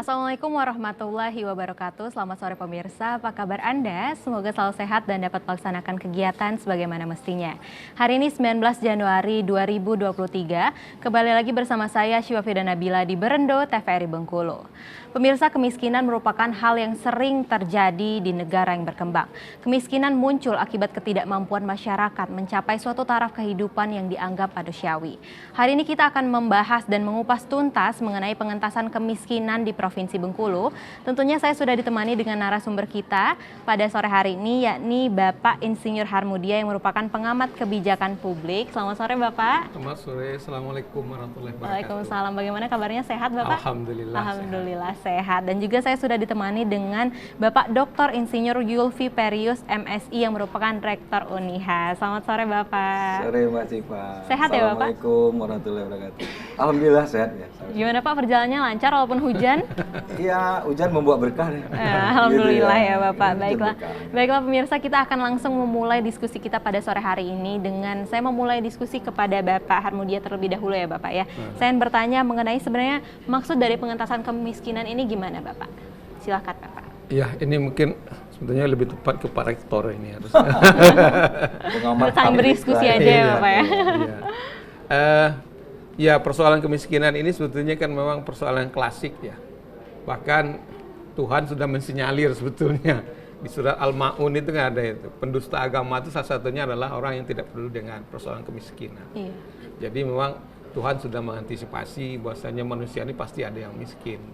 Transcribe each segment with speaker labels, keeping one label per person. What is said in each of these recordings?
Speaker 1: Assalamualaikum warahmatullahi wabarakatuh. Selamat sore pemirsa, apa kabar Anda? Semoga selalu sehat dan dapat melaksanakan kegiatan sebagaimana mestinya. Hari ini 19 Januari 2023, kembali lagi bersama saya Syifa Fida Nabila di Berendo, TVRI Bengkulu. Pemirsa, kemiskinan merupakan hal yang sering terjadi di negara yang berkembang. Kemiskinan muncul akibat ketidakmampuan masyarakat mencapai suatu taraf kehidupan yang dianggap manusiawi. Hari ini kita akan membahas dan mengupas tuntas mengenai pengentasan kemiskinan di Provinsi Bengkulu. Tentunya saya sudah ditemani dengan narasumber kita pada sore hari ini, yakni Bapak Insinyur Harmudia yang merupakan pengamat kebijakan publik. Selamat sore Bapak.
Speaker 2: Selamat sore, Assalamualaikum warahmatullahi wabarakatuh.
Speaker 1: Waalaikumsalam. Bagaimana kabarnya, sehat Bapak?
Speaker 2: Alhamdulillah.
Speaker 1: Alhamdulillah sehat. Dan juga saya sudah ditemani dengan Bapak Dr. Insinyur Yulfi Perius MSI yang merupakan Rektor Uniha. Selamat sore Bapak.
Speaker 3: Sore Mbak Syifa.
Speaker 1: Sehat ya Bapak?
Speaker 3: Assalamualaikum warahmatullahi wabarakatuh. Alhamdulillah sehat ya.
Speaker 1: Gimana Pak, perjalanannya lancar walaupun hujan?
Speaker 3: Iya, hujan membawa berkah ya.
Speaker 1: Alhamdulillah
Speaker 3: Gitu
Speaker 1: ya Bapak.
Speaker 3: Itu
Speaker 1: Baiklah.
Speaker 3: berkah.
Speaker 1: Baiklah pemirsa, kita akan langsung memulai diskusi kita pada sore hari ini dengan saya memulai diskusi kepada Bapak Harmudia terlebih dahulu ya Bapak ya. Saya ingin bertanya mengenai sebenarnya maksud dari pengentasan kemiskinan ini gimana Bapak? Silakan Bapak.
Speaker 2: Ya, ini mungkin sebetulnya lebih tepat ke Pak Rektor ini harus.
Speaker 3: Pengamat
Speaker 1: Saling
Speaker 3: publik
Speaker 1: berdiskusi
Speaker 3: lah,
Speaker 1: aja ya
Speaker 3: iya.
Speaker 1: Bapak ya.
Speaker 2: Ya, persoalan kemiskinan ini sebetulnya kan memang persoalan klasik ya. Bahkan Tuhan sudah mensinyalir sebetulnya di surat Al-Ma'un itu kan ada itu. Pendusta agama itu salah satunya adalah orang yang tidak peduli dengan persoalan kemiskinan.
Speaker 1: Iya.
Speaker 2: Jadi memang Tuhan sudah mengantisipasi bahwasanya manusia ini pasti ada yang miskin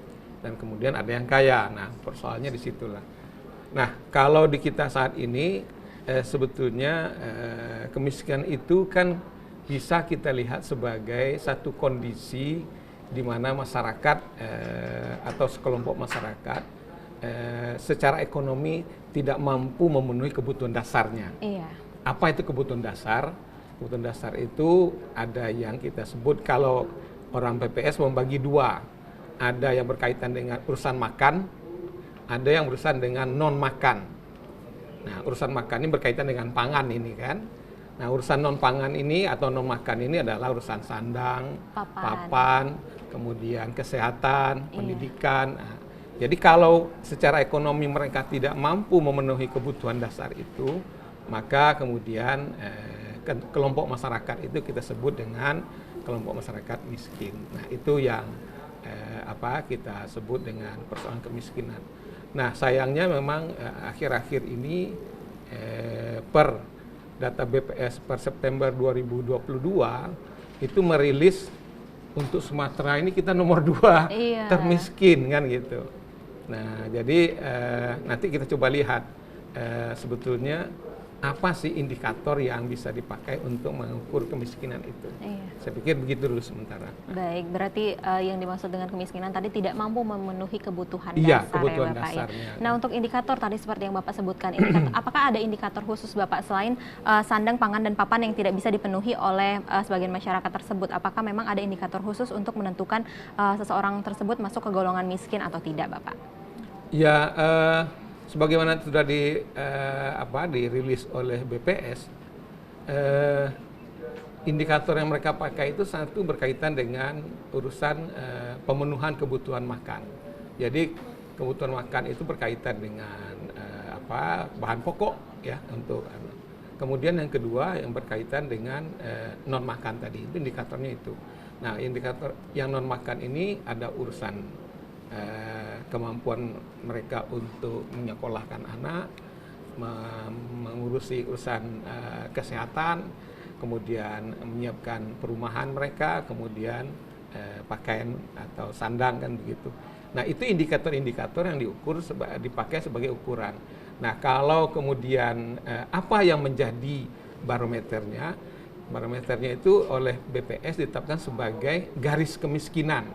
Speaker 2: dan kemudian ada yang kaya. Nah, persoalannya di situlah. Nah, kalau di kita saat ini sebetulnya kemiskinan itu kan bisa kita lihat sebagai satu kondisi di mana masyarakat atau sekelompok masyarakat secara ekonomi tidak mampu memenuhi kebutuhan dasarnya.
Speaker 1: Iya.
Speaker 2: Apa itu kebutuhan dasar? Kebutuhan dasar itu ada yang kita sebut kalau orang PPS membagi dua. Ada yang berkaitan dengan urusan makan, ada yang berurusan dengan non makan. Nah, urusan makan ini berkaitan dengan pangan ini kan. Nah, urusan non pangan ini atau non makan ini adalah urusan sandang, papan, kemudian kesehatan, pendidikan. Nah, jadi kalau secara ekonomi mereka tidak mampu memenuhi kebutuhan dasar itu, maka kemudian kelompok masyarakat itu kita sebut dengan kelompok masyarakat miskin. Nah, itu yang kita sebut dengan persoalan kemiskinan. Nah, sayangnya memang akhir-akhir ini per data BPS per September 2022 itu merilis untuk Sumatera ini kita nomor 2 termiskin kan gitu. Nah, jadi nanti kita coba lihat sebetulnya apa sih indikator yang bisa dipakai untuk mengukur kemiskinan itu. Iya. Saya pikir begitu dulu sementara.
Speaker 1: Baik, berarti yang dimaksud dengan kemiskinan tadi tidak mampu memenuhi kebutuhan
Speaker 2: dasar
Speaker 1: kebutuhan ya Bapak
Speaker 2: dasarnya.
Speaker 1: ya. Nah, untuk indikator tadi seperti yang Bapak sebutkan, indikator, apakah ada indikator khusus Bapak selain sandang, pangan, dan papan yang tidak bisa dipenuhi oleh sebagian masyarakat tersebut? Apakah memang ada indikator khusus untuk menentukan seseorang tersebut masuk ke golongan miskin atau tidak Bapak?
Speaker 2: Ya, sebagaimana sudah dirilis oleh BPS, indikator yang mereka pakai itu satu berkaitan dengan urusan pemenuhan kebutuhan makan. Jadi kebutuhan makan itu berkaitan dengan bahan pokok ya untuk. Kemudian yang kedua yang berkaitan dengan non makan tadi, itu indikatornya itu. Nah, indikator yang non makan ini ada urusan kemampuan mereka untuk menyekolahkan anak, mengurusi urusan kesehatan, kemudian menyiapkan perumahan mereka, kemudian pakaian atau sandang kan begitu. Nah, itu indikator-indikator yang dipakai sebagai ukuran. Nah, kalau kemudian apa yang menjadi barometernya? Barometernya itu oleh BPS ditetapkan sebagai garis kemiskinan.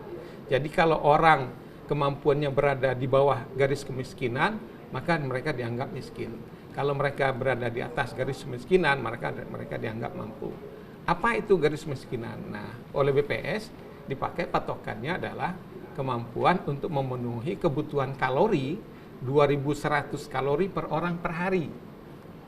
Speaker 2: Jadi kalau orang kemampuannya berada di bawah garis kemiskinan, maka mereka dianggap miskin. Kalau mereka berada di atas garis kemiskinan, mereka dianggap mampu. Apa itu garis kemiskinan? Nah, oleh BPS dipakai patokannya adalah kemampuan untuk memenuhi kebutuhan kalori 2.100 kalori per orang per hari.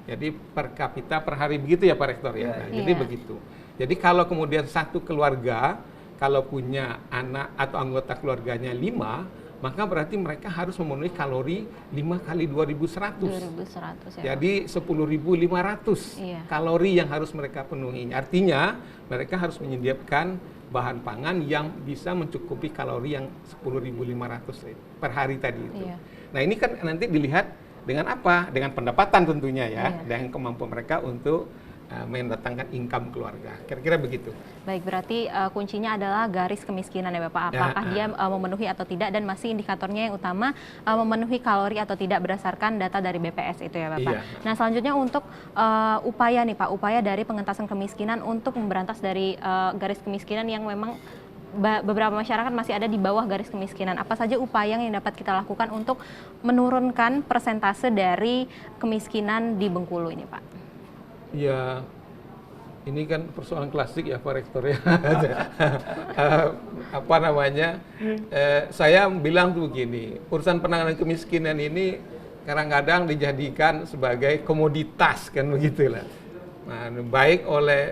Speaker 2: Jadi per kapita per hari begitu ya Pak Rektor ya. Nah, jadi begitu. Jadi kalau kemudian satu keluarga kalau punya anak atau anggota keluarganya 5, maka berarti mereka harus memenuhi kalori 5 kali 2.100.
Speaker 1: 2.100 ya.
Speaker 2: Jadi 10.500
Speaker 1: Iya.
Speaker 2: kalori yang harus mereka penuhi. Artinya mereka harus menyediakan bahan pangan yang bisa mencukupi kalori yang 10.500 per hari tadi itu.
Speaker 1: Iya.
Speaker 2: Nah ini kan nanti dilihat dengan apa? Dengan pendapatan tentunya ya,
Speaker 1: Iya.
Speaker 2: dengan kemampuan mereka untuk mendatangkan income keluarga. Kira-kira begitu.
Speaker 1: Baik, berarti kuncinya adalah garis kemiskinan ya Bapak. Apakah dia memenuhi atau tidak, dan masih indikatornya yang utama memenuhi kalori atau tidak berdasarkan data dari BPS itu ya Bapak.
Speaker 2: Iya.
Speaker 1: Nah selanjutnya untuk upaya nih Pak, upaya dari pengentasan kemiskinan untuk memberantas dari garis kemiskinan yang memang beberapa masyarakat masih ada di bawah garis kemiskinan. Apa saja upaya yang dapat kita lakukan untuk menurunkan persentase dari kemiskinan di Bengkulu ini Pak?
Speaker 2: Ya, ini kan persoalan klasik ya Pak Rektor ya. Apa namanya? Saya bilang tuh begini, urusan penanganan kemiskinan ini kadang-kadang dijadikan sebagai komoditas kan begitulah. Nah, baik oleh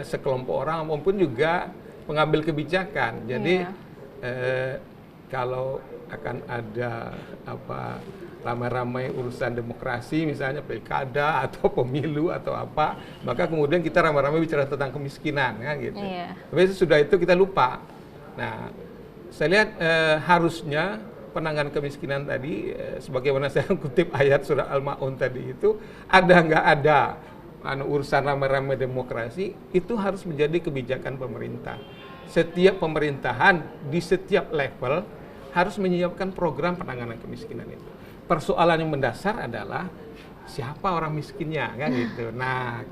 Speaker 2: sekelompok orang maupun juga pengambil kebijakan. Jadi kalau akan ada apa ramai-ramai urusan demokrasi misalnya pilkada atau pemilu atau apa, maka kemudian kita ramai-ramai bicara tentang kemiskinan kan gitu.
Speaker 1: Iya.
Speaker 2: Tapi sudah itu kita lupa. Nah, saya lihat harusnya penanganan kemiskinan tadi sebagaimana saya kutip ayat surah Al-Maun tadi itu nggak ada urusan ramai-ramai demokrasi, itu harus menjadi kebijakan pemerintah. Setiap pemerintahan di setiap level harus menyiapkan program penanganan kemiskinan itu. Persoalan yang mendasar adalah siapa orang miskinnya kan gitu. Nah,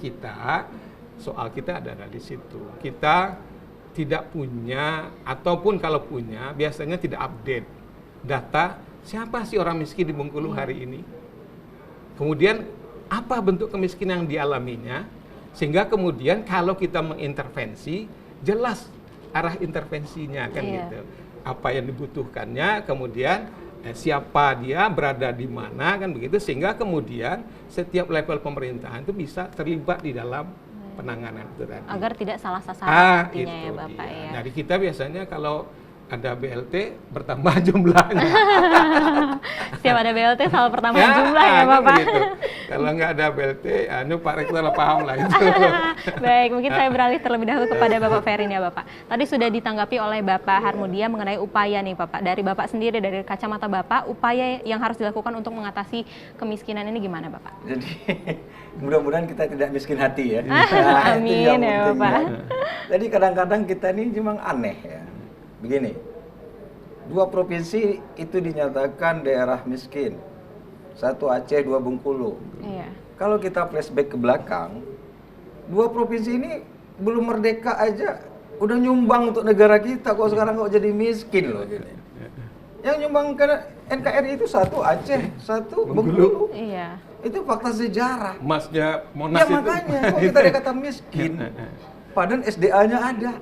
Speaker 2: soal kita adalah di situ. Kita tidak punya, ataupun kalau punya biasanya tidak update data siapa sih orang miskin di Bengkulu hari ini. Kemudian apa bentuk kemiskinan yang dialaminya, sehingga kemudian kalau kita mengintervensi jelas arah intervensinya kan gitu. Apa yang dibutuhkannya, kemudian siapa dia, berada di mana kan begitu, sehingga kemudian setiap level pemerintahan itu bisa terlibat di dalam penanganan itu tadi.
Speaker 1: Agar tidak salah sasaran artinya ya Bapak ya.
Speaker 2: Jadi kita biasanya kalau ada BLT bertambah jumlahnya.
Speaker 1: Setiap ada BLT selalu bertambah jumlah ya Bapak.
Speaker 2: Begitu. Kalau nggak ada BLT, Pak Rektor paham lah itu.
Speaker 1: Baik, mungkin saya beralih terlebih dahulu kepada Bapak Ferin ya Bapak. Tadi sudah ditanggapi oleh Bapak Harmudia mengenai upaya nih Bapak. Dari Bapak sendiri, dari kacamata Bapak, upaya yang harus dilakukan untuk mengatasi kemiskinan ini gimana Bapak?
Speaker 3: Jadi mudah-mudahan kita tidak miskin hati ya.
Speaker 1: Amin ya Bapak.
Speaker 3: Jadi kadang-kadang kita ini memang aneh ya. Begini, 2 provinsi itu dinyatakan daerah miskin. 1 Aceh, 2 Bengkulu.
Speaker 1: Iya.
Speaker 3: Kalau kita flashback ke belakang, 2 provinsi ini belum merdeka aja udah nyumbang untuk negara kita, kok sekarang kok jadi miskin loh gini. Yang nyumbang ke NKRI itu 1 Aceh, 1 Bengkulu.
Speaker 1: Iya.
Speaker 3: Itu fakta sejarah.
Speaker 2: Masnya Monas
Speaker 3: Ya
Speaker 2: itu.
Speaker 3: makanya kok kita dikatakan miskin. Padahal SDA-nya ada.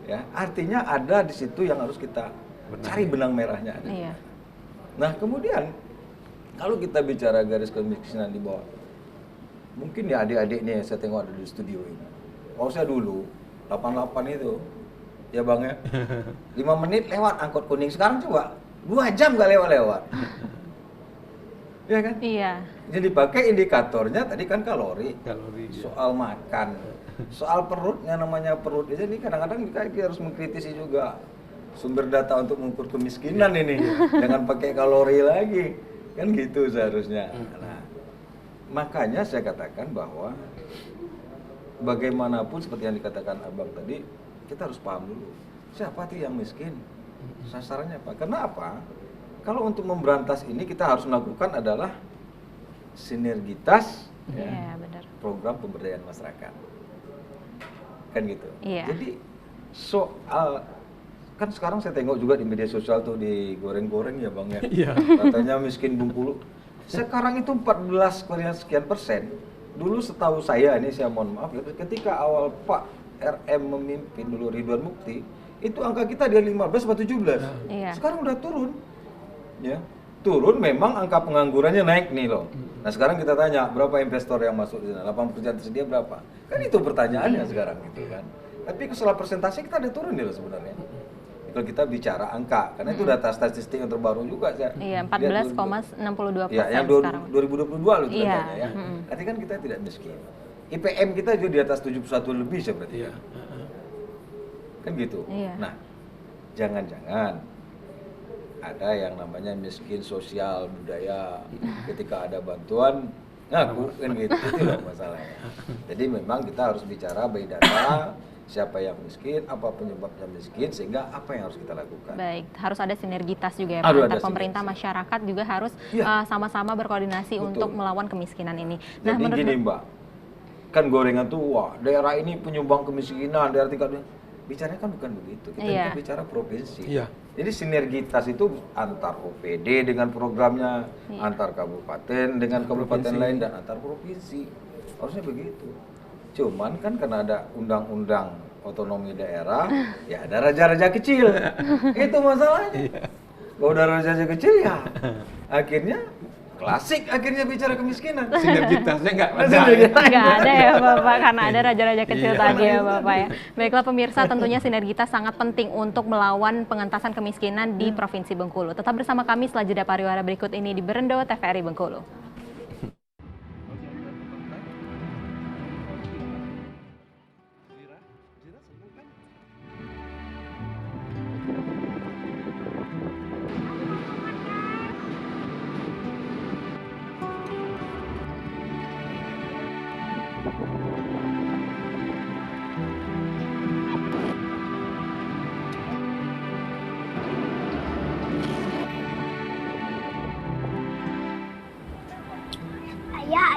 Speaker 3: Ya, artinya ada di situ yang harus kita cari benang merahnya.
Speaker 1: Iya.
Speaker 3: Nah, kemudian kalau kita bicara garis kemiskinan di bawah, mungkin ya adik-adik nih saya tengok ada di studio ini. Kalau saya dulu 88 itu, ya Bang ya, 5 menit lewat angkot kuning. Sekarang coba 2 jam nggak lewat-lewat. Ya kan?
Speaker 1: Iya.
Speaker 3: Jadi pakai indikatornya tadi kan kalori,
Speaker 2: Ya.
Speaker 3: soal makan. Soal perutnya, namanya perut itu ini kadang-kadang kita harus mengkritisi juga sumber data untuk mengukur kemiskinan ini. Jangan pakai kalori lagi, kan gitu seharusnya. Nah, makanya saya katakan bahwa bagaimanapun seperti yang dikatakan Abang tadi, kita harus paham dulu siapa sih yang miskin, sasarannya apa. Karena apa? Kalau untuk memberantas ini kita harus melakukan adalah sinergitas
Speaker 1: Benar.
Speaker 3: program pemberdayaan masyarakat. Kan gitu.
Speaker 1: Iya.
Speaker 3: Jadi soal kan sekarang saya tengok juga di media sosial tuh digoreng-goreng ya Bang ya.
Speaker 2: Iya.
Speaker 3: Katanya miskin Bengkulu. Sekarang itu 14% Dulu setahu saya, ini saya mohon maaf ya, ketika awal Pak RM memimpin dulu Ridwan Mukti, itu angka kita di 15 atau 17.
Speaker 1: Iya.
Speaker 3: Sekarang udah turun. Ya. Turun, memang angka penganggurannya naik nih loh. Nah sekarang kita tanya berapa investor yang masuk di sana, 80% tersedia berapa? Kan itu pertanyaannya sekarang gitu kan. Tapi setelah persentase kita ada turun nih loh sebenarnya. Kalau kita bicara angka, karena itu data statistik yang terbaru juga.
Speaker 1: Iya, 14,62%
Speaker 3: ya, yang
Speaker 1: sekarang.
Speaker 3: 2022 loh
Speaker 1: Iya.
Speaker 3: datanya ya. Berarti kan kita tidak miskin. IPM kita juga di atas 71 lebih seperti
Speaker 2: Iya.
Speaker 3: kan gitu.
Speaker 1: Iya.
Speaker 3: Nah, jangan-jangan ada yang namanya miskin sosial budaya. Ketika ada bantuan ngaku kan gitu, itu loh masalahnya. Jadi memang kita harus bicara by data, siapa yang miskin, apa penyebabnya miskin, sehingga apa yang harus kita lakukan.
Speaker 1: Baik, harus ada sinergitas juga ya
Speaker 3: Harus
Speaker 1: Pak,
Speaker 3: ada
Speaker 1: antar pemerintah,
Speaker 3: sinergi.
Speaker 1: masyarakat juga harus
Speaker 3: Iya.
Speaker 1: sama-sama berkoordinasi
Speaker 3: Betul.
Speaker 1: untuk melawan kemiskinan ini.
Speaker 3: Jadi gini Mbak, kan gorengan tuh, wah daerah ini penyumbang kemiskinan, daerah tingkat, bicaranya kan bukan begitu, kita bicara provinsi.
Speaker 2: Iya.
Speaker 3: Jadi sinergitas itu antar OPD dengan programnya, antar kabupaten dengan kabupaten
Speaker 2: Provinsi.
Speaker 3: lain, dan antar provinsi. Harusnya begitu. Cuman kan karena ada undang-undang otonomi daerah, ya ada raja-raja kecil. Itu masalahnya. Kalau ada raja-raja kecil ya akhirnya klasik akhirnya bicara kemiskinan.
Speaker 2: Sinergitasnya nggak ada.
Speaker 1: Nggak ada ya Bapak, karena ada raja-raja kecil
Speaker 2: Iya.
Speaker 1: tadi ya Bapak ya. Baiklah pemirsa, tentunya sinergitas sangat penting untuk melawan pengentasan kemiskinan di Provinsi Bengkulu. Tetap bersama kami setelah jeda pariwara berikut ini di Berendo TVRI Bengkulu.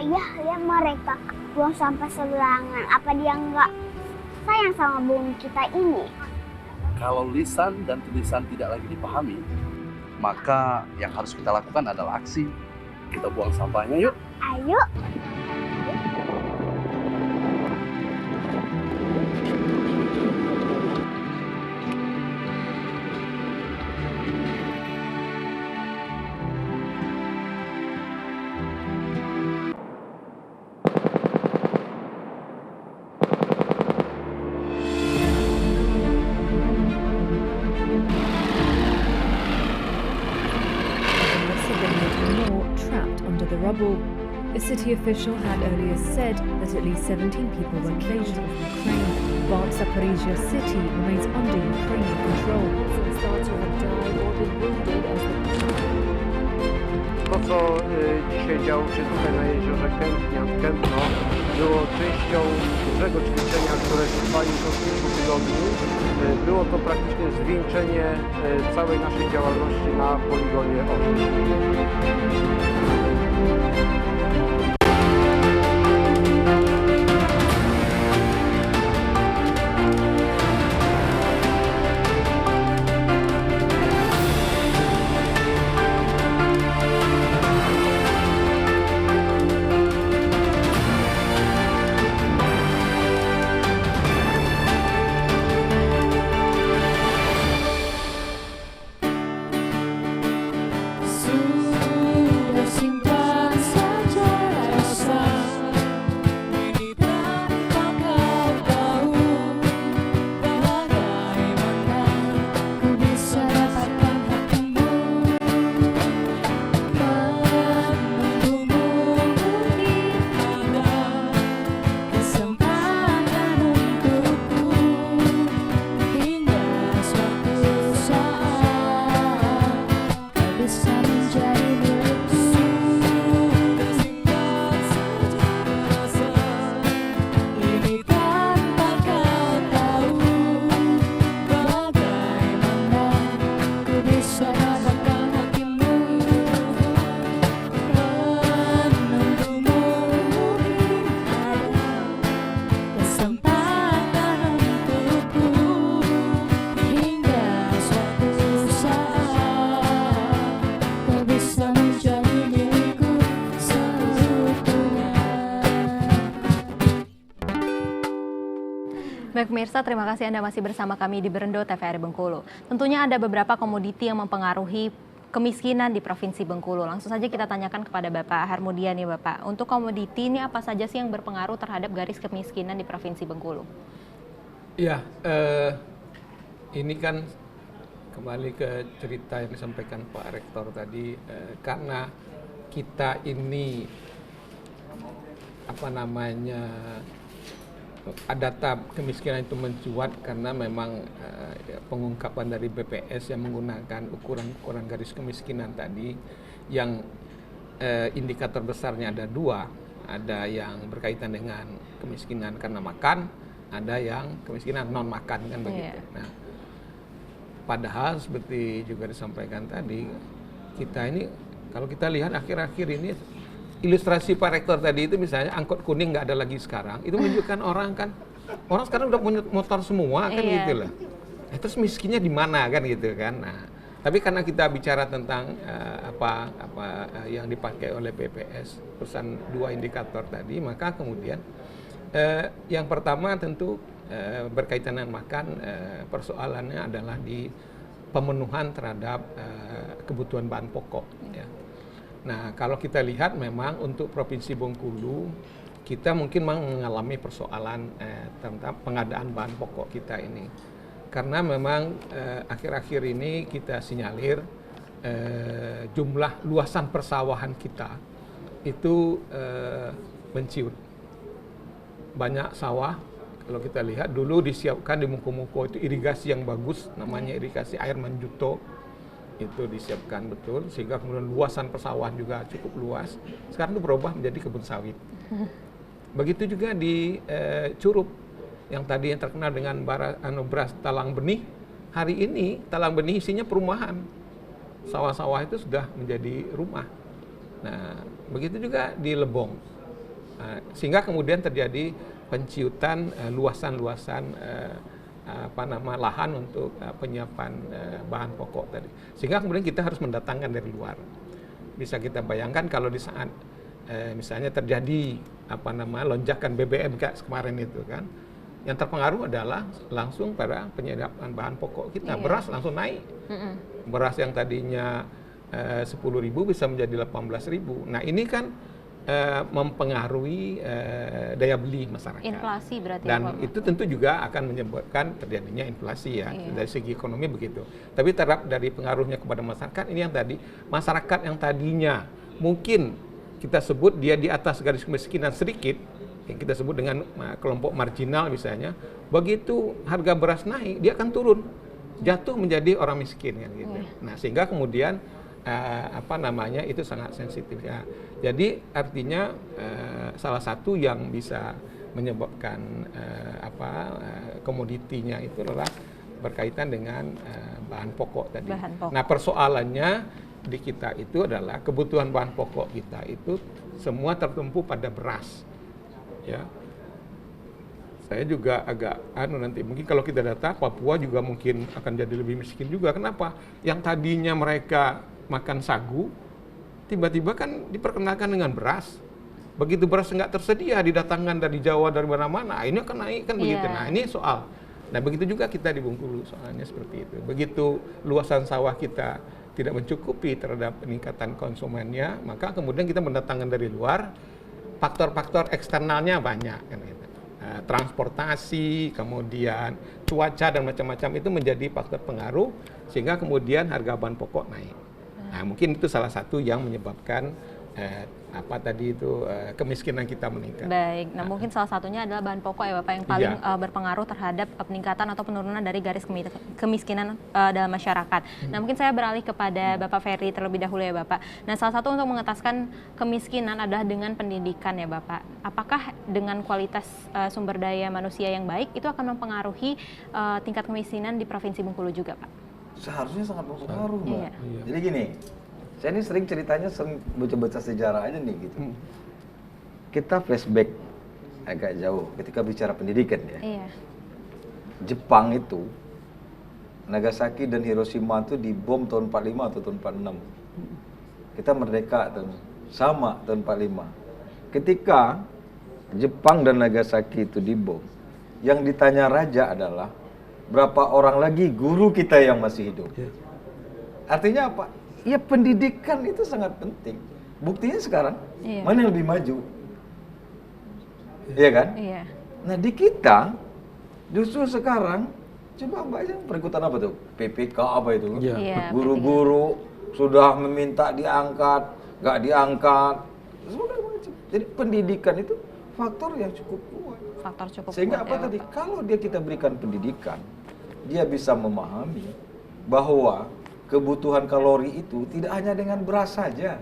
Speaker 4: Ayah, mereka buang sampah sembarangan. Apa dia nggak sayang sama bumi kita ini?
Speaker 5: Kalau lisan dan tulisan tidak lagi dipahami, maka yang harus kita lakukan adalah aksi. Kita buang sampahnya yuk.
Speaker 4: Ayo.
Speaker 6: More trapped under the rubble. A city official had earlier said that at least 17 people were killed in Ukraine, but Zaporizhia city remains under Ukrainian control. Some thoughts have died or been wounded as the
Speaker 7: To, co dzisiaj działo się tutaj na jeziorze Kępno, było częścią dużego ćwiczenia, które trwa już od kilku tygodni. Było to praktycznie zwieńczenie całej naszej działalności na poligonie Orzech.
Speaker 1: Baik pemirsa, terima kasih Anda masih bersama kami di Berendo TVRI Bengkulu. Tentunya ada beberapa komoditi yang mempengaruhi kemiskinan di Provinsi Bengkulu. Langsung saja kita tanyakan kepada Bapak Harmudia nih Bapak. Untuk komoditi ini apa saja sih yang berpengaruh terhadap garis kemiskinan di Provinsi Bengkulu?
Speaker 2: Iya, ini kan kembali ke cerita yang disampaikan Pak Rektor tadi, karena kita ini data kemiskinan itu mencuat karena memang pengungkapan dari BPS yang menggunakan ukuran garis kemiskinan tadi, yang indikator besarnya ada dua, ada yang berkaitan dengan kemiskinan karena makan, ada yang kemiskinan non makan, kan begitu. Nah, padahal seperti juga disampaikan tadi, kita ini kalau kita lihat akhir-akhir ini, ilustrasi Pak Rektor tadi itu misalnya angkot kuning nggak ada lagi sekarang, itu menunjukkan orang sekarang udah punya motor semua kan gitu lah. Terus miskinnya di mana kan gitu kan. Nah, tapi karena kita bicara tentang yang dipakai oleh BPS, perusahaan dua indikator tadi, maka kemudian yang pertama tentu berkaitan dengan makan, persoalannya adalah di pemenuhan terhadap kebutuhan bahan pokok. Ya. Nah, kalau kita lihat memang untuk Provinsi Bengkulu, kita mungkin mengalami persoalan tentang pengadaan bahan pokok kita ini. Karena memang akhir-akhir ini kita sinyalir jumlah luasan persawahan kita itu menciut. Banyak sawah, kalau kita lihat dulu disiapkan di Muko-Muko itu irigasi yang bagus, namanya irigasi air Manjuto. Itu disiapkan betul, sehingga kemudian luasan persawahan juga cukup luas. Sekarang itu berubah menjadi kebun sawit. Begitu juga di Curup, yang tadi yang terkenal dengan beras talang benih, hari ini talang benih isinya perumahan. Sawah-sawah itu sudah menjadi rumah. Nah, begitu juga di Lebong. Sehingga kemudian terjadi penciutan luasan-luasan lahan untuk penyiapan bahan pokok tadi. Sehingga kemudian kita harus mendatangkan dari luar. Bisa kita bayangkan kalau di saat misalnya terjadi lonjakan BBM kayak kemarin itu kan, yang terpengaruh adalah langsung pada penyediaan bahan pokok kita. Beras langsung naik. Beras yang tadinya 10.000 bisa menjadi 18.000. Nah, ini kan mempengaruhi daya beli masyarakat.
Speaker 1: Inflasi berarti.
Speaker 2: Dan itu tentu juga akan menyebabkan terjadinya inflasi ya, dari segi ekonomi begitu. Tapi terhadap dari pengaruhnya kepada masyarakat, ini yang tadi, masyarakat yang tadinya mungkin kita sebut dia di atas garis kemiskinan sedikit, yang kita sebut dengan kelompok marginal misalnya, begitu harga beras naik, dia akan turun, jatuh menjadi orang miskin kan gitu. Nah, sehingga kemudian itu sangat sensitif ya. Jadi artinya salah satu yang bisa menyebabkan komoditinya itu adalah berkaitan dengan bahan pokok tadi. Nah, persoalannya di kita itu adalah kebutuhan bahan pokok kita itu semua tertumpu pada beras. Ya. Saya juga agak nanti mungkin kalau kita data Papua juga mungkin akan jadi lebih miskin juga. Kenapa? Yang tadinya mereka makan sagu, tiba-tiba kan diperkenalkan dengan beras. Begitu beras nggak tersedia, didatangkan dari Jawa, dari mana-mana, ini akan naik kan begitu. Nah, ini soal. Nah, begitu juga kita di Bengkulu soalnya seperti itu. Begitu luasan sawah kita tidak mencukupi terhadap peningkatan konsumennya, maka kemudian kita mendatangkan dari luar, faktor-faktor eksternalnya banyak kan gitu. Transportasi, kemudian cuaca dan macam-macam itu menjadi faktor pengaruh sehingga kemudian harga bahan pokok naik. Nah, mungkin itu salah satu yang menyebabkan kemiskinan kita meningkat.
Speaker 1: Baik, nah mungkin salah satunya adalah bahan pokok ya Bapak yang paling berpengaruh terhadap peningkatan atau penurunan dari garis kemiskinan dalam masyarakat. Nah, mungkin saya beralih kepada Bapak Ferry terlebih dahulu ya Bapak. Nah, salah satu untuk mengetaskan kemiskinan adalah dengan pendidikan ya Bapak. Apakah dengan kualitas sumber daya manusia yang baik itu akan mempengaruhi tingkat kemiskinan di Provinsi Bengkulu juga Pak?
Speaker 3: Seharusnya sangat berpengaruh, Mbak. Jadi gini, saya ini sering ceritanya baca-baca sejarah aja nih gitu. Kita flashback agak jauh ketika bicara pendidikan ya. Jepang itu, Nagasaki dan Hiroshima itu dibom tahun 45 atau tahun 46. Kita merdeka tahun 45. Ketika Jepang dan Nagasaki itu dibom, yang ditanya raja adalah berapa orang lagi guru kita yang masih hidup. Artinya apa? Ya pendidikan itu sangat penting. Buktinya sekarang, mana yang lebih maju? Iya kan? Nah, di kita justru sekarang Coba Mbak aja perikutan apa tuh? PPK apa itu?
Speaker 2: Iya.
Speaker 1: Iya,
Speaker 3: Guru-guru sudah meminta diangkat, nggak diangkat, segala macam. Jadi pendidikan itu faktor yang cukup kuat.
Speaker 1: faktor cukup
Speaker 3: Sehingga
Speaker 1: kuat
Speaker 3: apa
Speaker 1: ya,
Speaker 3: tadi?
Speaker 1: Bapak.
Speaker 3: Kalau kita berikan pendidikan, dia bisa memahami bahwa kebutuhan kalori itu tidak hanya dengan beras saja.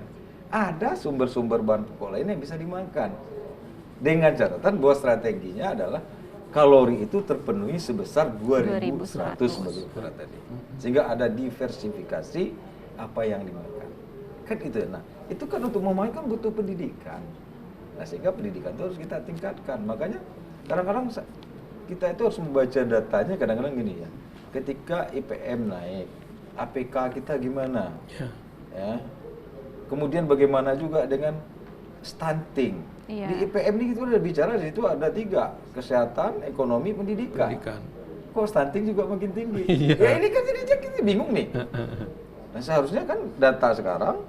Speaker 3: Ada sumber-sumber bahan pokok lain yang bisa dimakan. Dengan catatan bahwa strateginya adalah kalori itu terpenuhi sebesar 2.100 sebagai ukuran tadi. Sehingga ada diversifikasi apa yang dimakan. Kan itu. Nah, itu kan untuk memahami kan butuh pendidikan. Nah, sehingga pendidikan itu harus kita tingkatkan. Makanya kadang-kadang kita itu harus membaca datanya kadang-kadang gini ya. Ketika IPM naik, APK kita gimana? Ya. Kemudian bagaimana juga dengan stunting?
Speaker 1: Iya.
Speaker 3: Di IPM ini kita udah bicara di situ ada 3, kesehatan, ekonomi, pendidikan. Kok stunting juga makin tinggi?
Speaker 2: Iya.
Speaker 3: Ya ini kan jadi kita bingung nih. Nah seharusnya kan data sekarang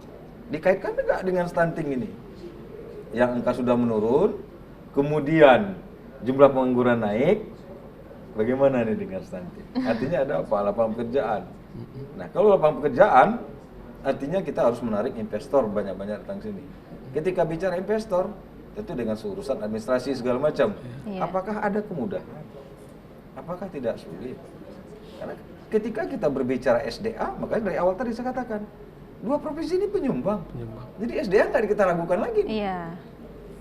Speaker 3: dikaitkan juga dengan stunting ini. Yang angka sudah menurun, kemudian jumlah pengangguran naik, bagaimana nih dengan stunting? Artinya ada apa? Lapangan pekerjaan. Nah kalau lapangan pekerjaan, artinya kita harus menarik investor banyak-banyak datang sini. Ketika bicara investor, tentu dengan urusan administrasi segala macam.
Speaker 1: Iya.
Speaker 3: Apakah ada kemudahan? Apakah tidak sulit? Karena ketika kita berbicara SDA, makanya dari awal tadi saya katakan, 2 provinsi ini penyumbang. Jadi SDA nggak kita ragukan lagi.
Speaker 1: Iya,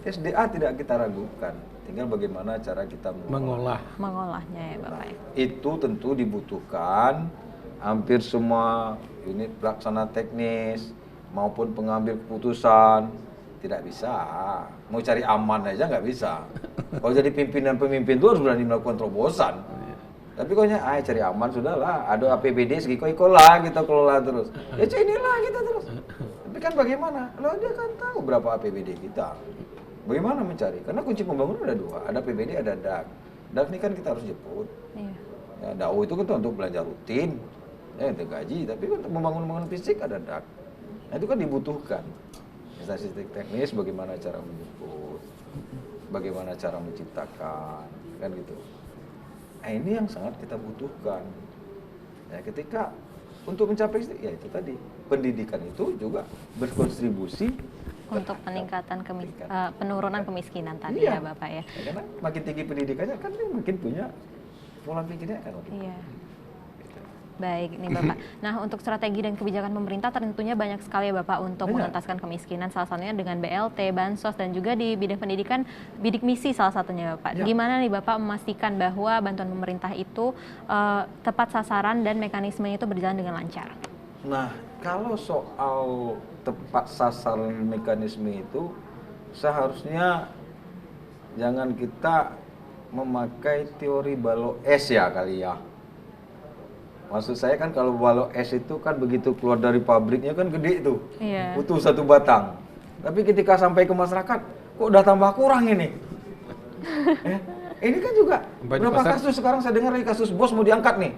Speaker 3: SDA tidak kita ragukan. Tinggal bagaimana cara kita
Speaker 2: Mengolah.
Speaker 1: mengolahnya ya Bapak.
Speaker 3: Nah, itu tentu dibutuhkan hampir semua unit pelaksana teknis maupun pengambil keputusan. Tidak bisa, mau cari aman aja nggak bisa. Kalau jadi pimpinan pemimpin itu harus berani melakukan terobosan. Tapi kalau cari aman sudahlah, ada APBD segiko-iko lah kita kelola terus. Ya inilah kita terus. Tapi kan bagaimana? Loh dia kan tahu berapa APBD kita. Bagaimana mencari? Karena kunci pembangunan ada 2, ada APBD, ada DAK. DAK ini kan kita harus jemput.
Speaker 1: Iya.
Speaker 3: Ya, DAO itu kan untuk belanja rutin, ya itu gaji. Tapi untuk membangun fisik ada DAK. Nah itu kan dibutuhkan. Instansi teknis bagaimana cara menjemput, bagaimana cara menciptakan, kan gitu. Nah ini yang sangat kita butuhkan. Ya ketika untuk mencapai ya itu tadi pendidikan itu juga berkontribusi
Speaker 1: Untuk peningkatan penurunan kemiskinan tadi
Speaker 3: Iya.
Speaker 1: ya Bapak ya.
Speaker 3: Karena makin tinggi pendidikannya kan dia makin punya pola pikirnya kan.
Speaker 1: Iya. Baik nih Bapak. Nah untuk strategi dan kebijakan pemerintah tentunya banyak sekali ya Bapak untuk
Speaker 3: Banyak.
Speaker 1: mengentaskan kemiskinan. Salah satunya dengan BLT, Bansos dan juga di bidang pendidikan bidik misi salah satunya Bapak.
Speaker 3: Ya.
Speaker 1: Gimana nih Bapak memastikan bahwa bantuan pemerintah itu tepat sasaran dan mekanismenya itu berjalan dengan lancar?
Speaker 3: Nah, kalau soal tepat sasaran mekanisme itu seharusnya jangan kita memakai teori balok es ya kali ya. Maksud saya kan kalau balok es itu kan begitu keluar dari pabriknya kan gede tuh.
Speaker 1: Iya.
Speaker 3: Butuh 1 batang. Tapi ketika sampai ke masyarakat, kok udah tambah kurang ini? Ini kan juga
Speaker 2: Sampai di
Speaker 3: berapa
Speaker 2: pasar-
Speaker 3: kasus sekarang saya dengar lagi kasus bos mau diangkat nih.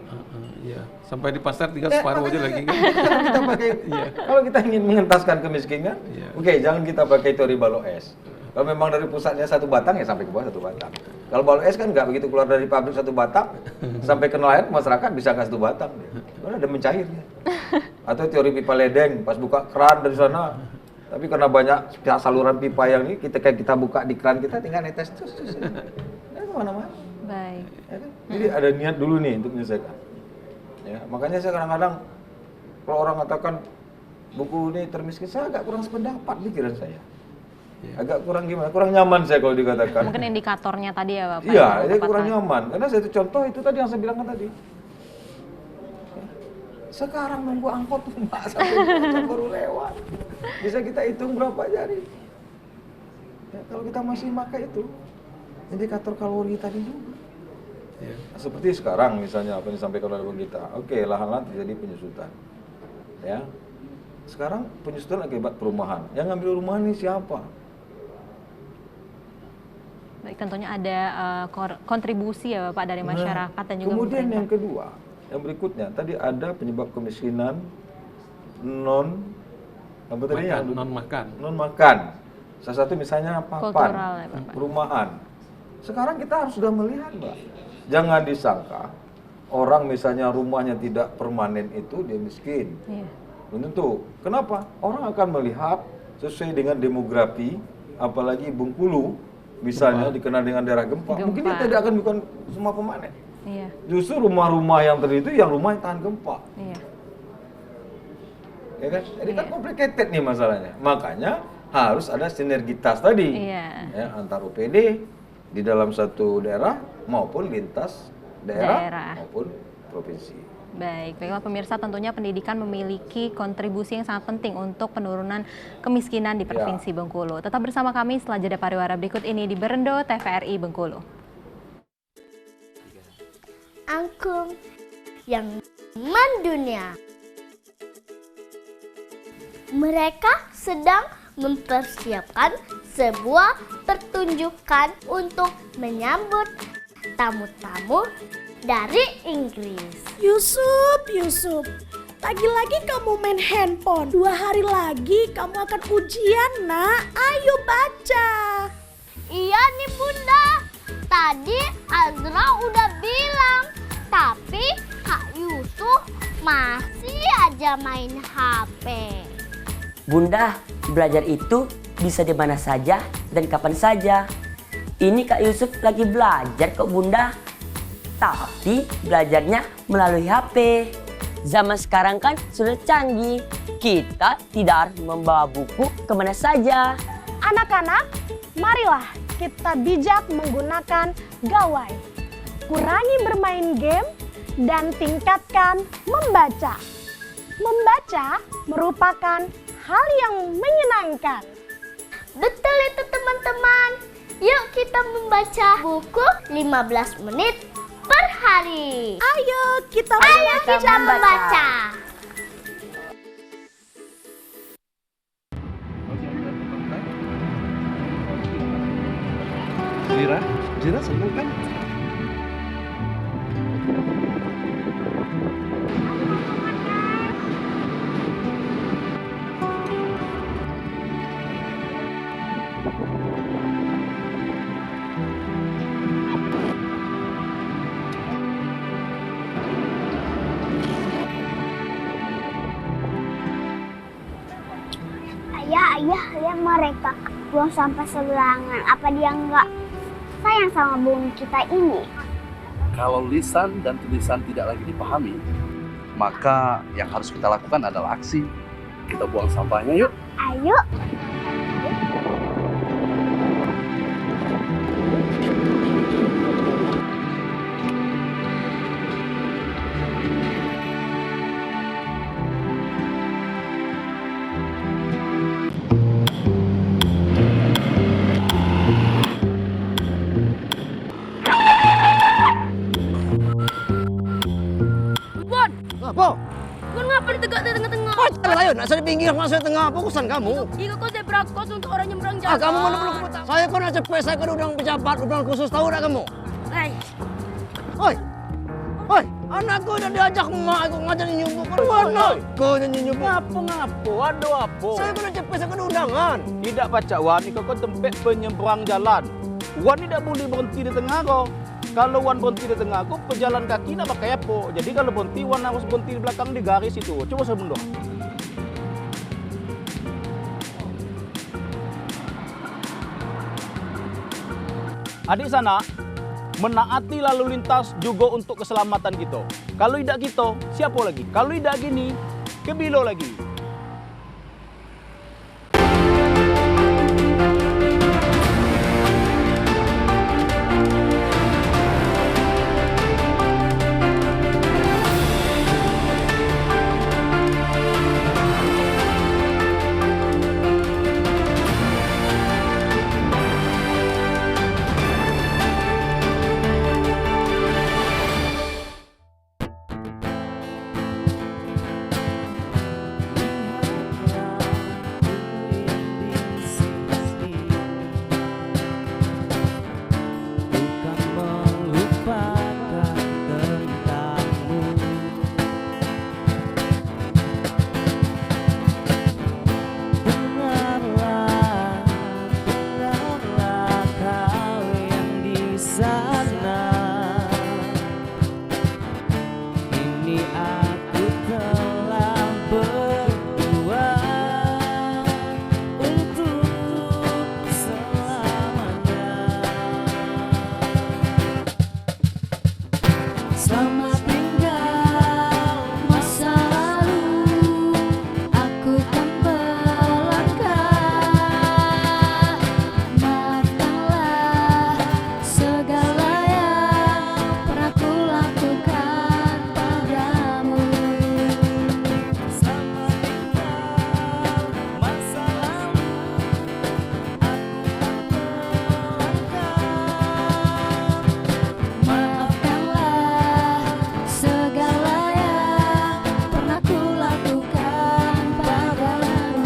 Speaker 2: Iya. Sampai di pasar tinggal separuh aja
Speaker 3: makanya
Speaker 2: lagi.
Speaker 3: kalau kita pakai, kalau kita ingin mengentaskan kemiskinan,
Speaker 2: Iya.
Speaker 3: oke, jangan kita pakai teori balok es. Kalau memang dari pusatnya 1 batang ya sampai ke bawah 1 batang. Kalau balok es kan nggak begitu keluar dari pabrik 1 batang sampai ke nelayan masyarakat bisa nggak 1 batang. Karena ada mencair. Ya. Atau teori pipa ledeng, pas buka keran dari sana, tapi karena banyak saluran pipa yang ini kita buka di keran kita tinggal netes terus. Nah, kemana-mana.
Speaker 1: Baik.
Speaker 3: Ya kan? Jadi ada niat dulu nih untuk menyelesaikan. Ya, makanya saya kadang-kadang kalau orang katakan buku ini termiskin, saya agak kurang sependapat pikiran saya. Agak kurang gimana? Kurang nyaman saya kalau dikatakan.
Speaker 1: Mungkin indikatornya tadi ya Bapak.
Speaker 3: Iya,
Speaker 1: yang
Speaker 3: ini
Speaker 1: tepat
Speaker 3: kurang
Speaker 1: tadi.
Speaker 3: nyaman. Karena saya itu contoh itu tadi yang saya bilang tadi. Sekarang nunggu angkot tuh Mbak, sampai baru lewat. Bisa kita hitung berapa jari. Ya, kalau kita masih pakai itu indikator kalori tadi juga.
Speaker 2: Iya.
Speaker 3: Nah, seperti sekarang misalnya apa yang disampaikan oleh Bung Gita. Oke, lahan-lahan terjadi penyusutan. Ya. Sekarang penyusutan akibat perumahan. Yang ngambil rumahan ini siapa?
Speaker 1: Baik, tentunya ada kontribusi ya Bapak dari masyarakat dan juga
Speaker 3: kemudian
Speaker 1: pemerintah.
Speaker 3: yang kedua, yang berikutnya tadi ada penyebab kemiskinan non apa tadi yang
Speaker 2: non
Speaker 3: makan. Salah satu misalnya papan,
Speaker 1: Kultural ya, Bapak.
Speaker 3: perumahan. Sekarang kita harus sudah melihat, Mbak. Jangan disangka orang misalnya rumahnya tidak permanen itu dia miskin.
Speaker 1: Iya.
Speaker 3: Belum tentu. Kenapa? Orang akan melihat sesuai dengan demografi, apalagi Bengkulu misalnya dikenal dengan daerah gempa. Mungkin dia tidak akan bukan semua permanen.
Speaker 1: Iya.
Speaker 3: Justru rumah-rumah yang terdiri itu yang rumah yang tahan gempa.
Speaker 1: Iya.
Speaker 3: Ya kan? Jadi kan complicated nih masalahnya. Makanya harus ada sinergitas tadi.
Speaker 1: Iya.
Speaker 3: Ya, antar OPD di dalam satu daerah maupun lintas daerah. Maupun provinsi.
Speaker 1: Baik, baiklah pemirsa, tentunya pendidikan memiliki kontribusi yang sangat penting untuk penurunan kemiskinan di Provinsi Bengkulu. Tetap bersama kami setelah jeda pariwara berikut ini di Berendo TVRI Bengkulu.
Speaker 8: Angklung yang mendunia. Mereka sedang mempersiapkan sebuah pertunjukan untuk menyambut tamu-tamu dari Inggris.
Speaker 9: Yusuf, lagi-lagi kamu main handphone. 2 hari lagi kamu akan ujian, nak. Ayo baca.
Speaker 8: Iya nih Bunda, tadi Azra udah bilang, tapi Kak Yusuf masih aja main HP.
Speaker 10: Bunda, belajar itu bisa di mana saja dan kapan saja. Ini Kak Yusuf lagi belajar kok Bunda. Tapi belajarnya melalui HP. Zaman sekarang kan sudah canggih. Kita tidak harus membawa buku kemana saja.
Speaker 9: Anak-anak, marilah kita bijak menggunakan gawai. Kurangi bermain game dan tingkatkan membaca. Membaca merupakan hal yang menyenangkan.
Speaker 8: Betul itu teman-teman. Yuk kita membaca buku 15 menit per hari.
Speaker 9: Ayo kita
Speaker 8: membaca.
Speaker 5: Zira senang kan?
Speaker 4: Ayah, lihat mereka buang sampah sembarangan. Apa dia nggak sayang sama bumi kita ini?
Speaker 5: Kalau lisan dan tulisan tidak lagi dipahami, maka yang harus kita lakukan adalah aksi. Kita buang sampahnya yuk.
Speaker 4: Ayo.
Speaker 11: Apa?
Speaker 8: Kenapa ditegak di tengah-tengah?
Speaker 11: Jalan ayo, nak di pinggir masuk di tengah. Apa urusan kamu?
Speaker 8: Jika kau zebra kos untuk orang nyebrang jalan.
Speaker 11: Kamu mana perlu keputar? Saya kan nak cepet, saya kan udang pejabat, udang khusus, tahu tak kamu? Oi, anakku udah diajak emak aku ngajarin nyumbuk. Mana? Kau yang nyumbuk.
Speaker 12: Ngapo? Ada apa?
Speaker 11: Saya kan nak cepet, saya kan undangan.
Speaker 12: Tidak baca wan, kau tempat penyeberang jalan. Wan tidak boleh berhenti di tengah kau. Kalau wan berhenti di tengah kau, pejalan kaki nak pakai apa? Jadi kalau berhenti, wan harus berhenti di belakang di garis itu. Coba saya mundur. Adik sana, menaati lalu lintas juga untuk keselamatan kita. Kalau tidak kita, siapa lagi? Kalau tidak gini, kebilo lagi.
Speaker 6: Selamat tinggal masa lalu, aku kan melangkah. Maafkanlah segala yang pernah ku lakukan padamu. Selamat tinggal masa lalu, aku kan melangkah. Maafkanlah segala yang pernah ku lakukan padamu.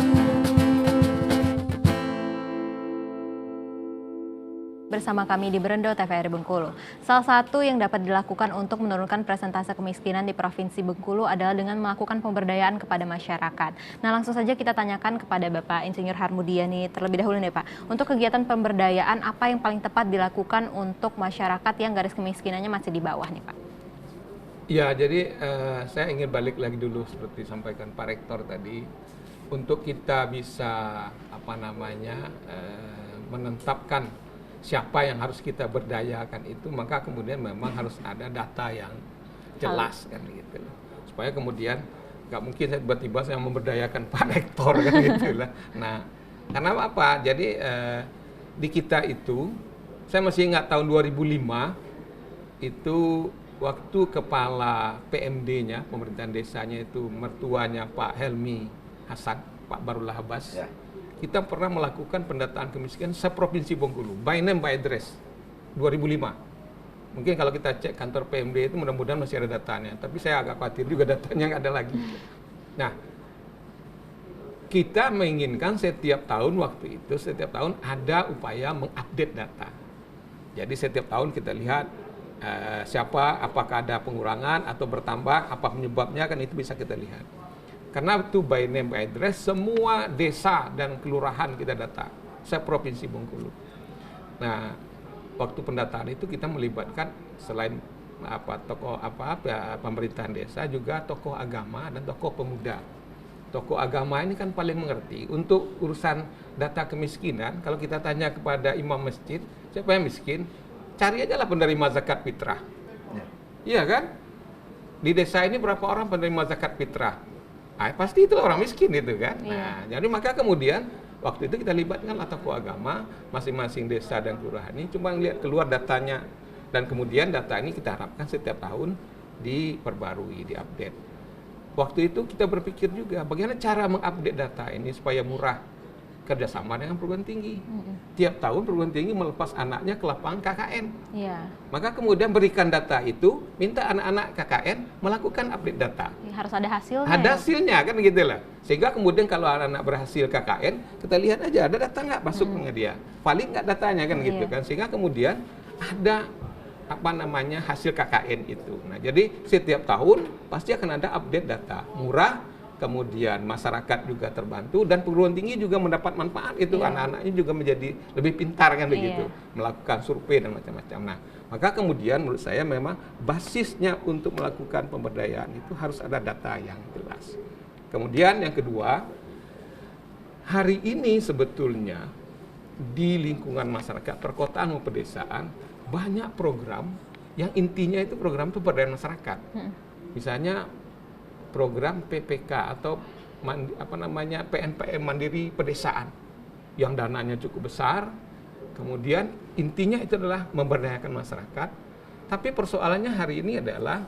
Speaker 1: Bersama kami di Berendo TVRI Bengkulu. Salah satu yang dapat dilakukan untuk menurunkan persentase kemiskinan di Provinsi Bengkulu adalah dengan melakukan pemberdayaan kepada masyarakat. Nah, langsung saja kita tanyakan kepada Bapak Insinyur Harmudiani terlebih dahulu nih Pak. Untuk kegiatan pemberdayaan apa yang paling tepat dilakukan untuk masyarakat yang garis kemiskinannya masih di bawah nih Pak?
Speaker 2: Ya, jadi saya ingin balik lagi dulu seperti disampaikan Pak Rektor tadi, untuk kita bisa menetapkan siapa yang harus kita berdayakan itu, maka kemudian memang harus ada data yang jelas kan gitu. Supaya kemudian nggak mungkin saya tiba-tiba saya memberdayakan Pak Rektor kan gitu lah. Nah, karena apa? Jadi di kita itu, saya masih ingat tahun 2005 itu waktu kepala PMD-nya, pemerintahan desanya itu mertuanya Pak Helmi Hasan, Pak Barullah Abbas.
Speaker 3: Ya.
Speaker 2: Kita pernah melakukan pendataan kemiskinan seprovinsi Bengkulu, by name by address, 2005. Mungkin kalau kita cek kantor PMD itu mudah-mudahan masih ada datanya, tapi saya agak khawatir juga datanya nggak ada lagi. Nah, kita menginginkan setiap tahun waktu itu, setiap tahun ada upaya mengupdate data. Jadi setiap tahun kita lihat siapa, apakah ada pengurangan atau bertambah, apa penyebabnya, kan itu bisa kita lihat. Karena itu by name by address, semua desa dan kelurahan kita data, seprovinsi Bengkulu. Nah, waktu pendataan itu kita melibatkan selain tokoh pemerintahan desa, juga tokoh agama dan tokoh pemuda. Tokoh agama ini kan paling mengerti untuk urusan data kemiskinan. Kalau kita tanya kepada imam masjid, siapa yang miskin? Cari aja lah penerima zakat fitrah. Iya kan? Di desa ini berapa orang penerima zakat fitrah? Pasti itu orang miskin itu kan. Nah, jadi maka kemudian waktu itu kita libatkan tokoh agama, masing-masing desa dan kelurahan ini cuma lihat keluar datanya, dan kemudian data ini kita harapkan setiap tahun diperbarui, diupdate. Waktu itu kita berpikir juga bagaimana cara mengupdate data ini supaya murah, kerjasama dengan perguruan tinggi. Tiap tahun perguruan tinggi melepas anaknya ke lapangan KKN. Maka kemudian berikan data itu, minta anak-anak KKN melakukan update data.
Speaker 1: Harus ada hasilnya.
Speaker 2: Ada hasilnya kan gitu lah. Sehingga kemudian kalau anak-anak berhasil KKN, kita lihat aja ada data nggak masuk ke dia. Valid nggak datanya kan gitu kan. Sehingga kemudian ada hasil KKN itu. Nah, jadi setiap tahun pasti akan ada update data. Murah, kemudian masyarakat juga terbantu, dan perguruan tinggi juga mendapat manfaat itu. Anak-anaknya juga menjadi lebih pintar kan begitu, melakukan survei dan macam-macam. Nah, maka kemudian menurut saya memang basisnya untuk melakukan pemberdayaan itu harus ada data yang jelas. Kemudian yang kedua, hari ini sebetulnya di lingkungan masyarakat perkotaan maupun pedesaan banyak program yang intinya itu program pemberdayaan masyarakat. Misalnya program PPK atau PNPM Mandiri Pedesaan yang dananya cukup besar. Kemudian intinya itu adalah memberdayakan masyarakat. Tapi persoalannya hari ini adalah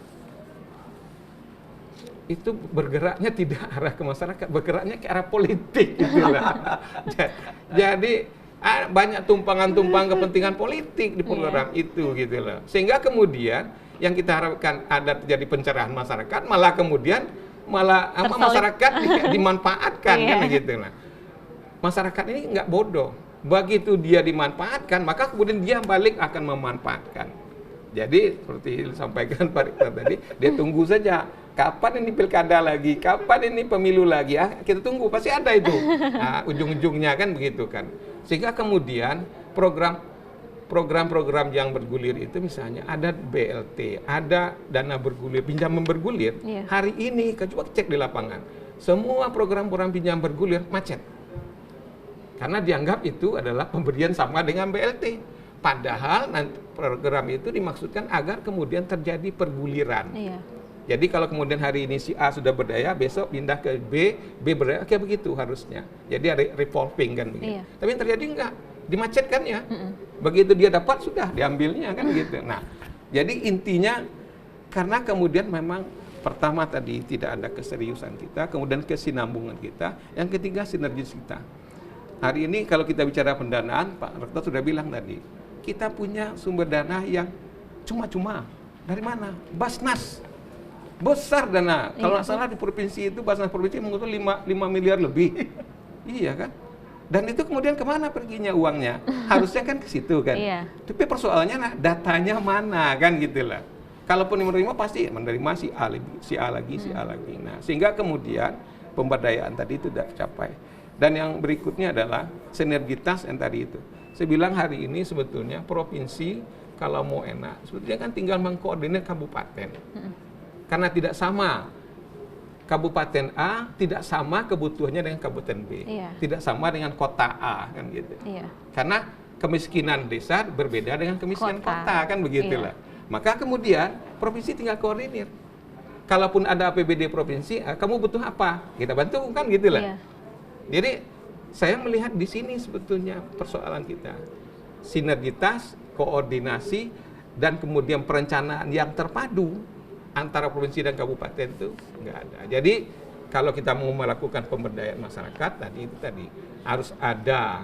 Speaker 2: itu bergeraknya tidak arah ke masyarakat, bergeraknya ke arah politik itulah. Jadi banyak tumpangan-tumpangan kepentingan politik di program itu gitu loh. Sehingga kemudian yang kita harapkan ada terjadi pencerahan masyarakat, malah kemudian masyarakat dimanfaatkan kan gitu. Nah, masyarakat ini nggak bodoh. Begitu dia dimanfaatkan, maka kemudian dia balik akan memanfaatkan. Jadi seperti disampaikan Pak Rektor tadi, dia tunggu saja. Kapan ini pilkada lagi? Kapan ini pemilu lagi? Kita tunggu, pasti ada itu. Nah, ujung-ujungnya kan begitu kan. Sehingga kemudian program-program yang bergulir itu misalnya ada BLT, ada dana bergulir, pinjaman bergulir. Hari ini coba cek di lapangan, semua program-program pinjam bergulir macet. Karena dianggap itu adalah pemberian sama dengan BLT. Padahal program itu dimaksudkan agar kemudian terjadi perguliran.
Speaker 1: Iya.
Speaker 2: Jadi kalau kemudian hari ini si A sudah berdaya, besok pindah ke B berdaya, kayak begitu harusnya. Jadi ada revolving kan begitu.
Speaker 1: Iya.
Speaker 2: Tapi yang terjadi enggak, dimacetkan ya. Begitu dia dapat sudah diambilnya kan gitu. Nah, jadi intinya karena kemudian memang pertama tadi tidak ada keseriusan kita, kemudian kesinambungan kita, yang ketiga sinergis kita. Hari ini kalau kita bicara pendanaan, Pak Rektor sudah bilang tadi, kita punya sumber dana yang cuma-cuma. Dari mana? Basnas. Besar dana. Kalau nggak salah di provinsi itu, Basnas provinsi mengutul 5 miliar lebih. Iya kan? Dan itu kemudian kemana perginya uangnya? Harusnya kan ke situ kan?
Speaker 1: Iya.
Speaker 2: Tapi persoalannya nah, datanya mana kan gitu lah. Kalaupun yang menerima pasti menerima si A lagi. Nah, sehingga kemudian pemberdayaan tadi itu tidak tercapai. Dan yang berikutnya adalah sinergitas yang tadi itu. Saya bilang hari ini sebetulnya provinsi kalau mau enak, sebetulnya kan tinggal mengkoordinir kabupaten. Karena tidak sama. Kabupaten A tidak sama kebutuhannya dengan kabupaten B.
Speaker 1: Iya.
Speaker 2: Tidak sama dengan kota A kan gitu.
Speaker 1: Iya.
Speaker 2: Karena kemiskinan desa berbeda dengan kemiskinan kota kan begitulah.
Speaker 1: Iya.
Speaker 2: Maka kemudian provinsi tinggal koordinir. Kalaupun ada APBD provinsi, kamu butuh apa? Kita bantu kan gitulah.
Speaker 1: Iya.
Speaker 2: Jadi saya melihat di sini sebetulnya persoalan kita. Sinergitas, koordinasi, dan kemudian perencanaan yang terpadu antara provinsi dan kabupaten itu nggak ada. Jadi kalau kita mau melakukan pemberdayaan masyarakat tadi harus ada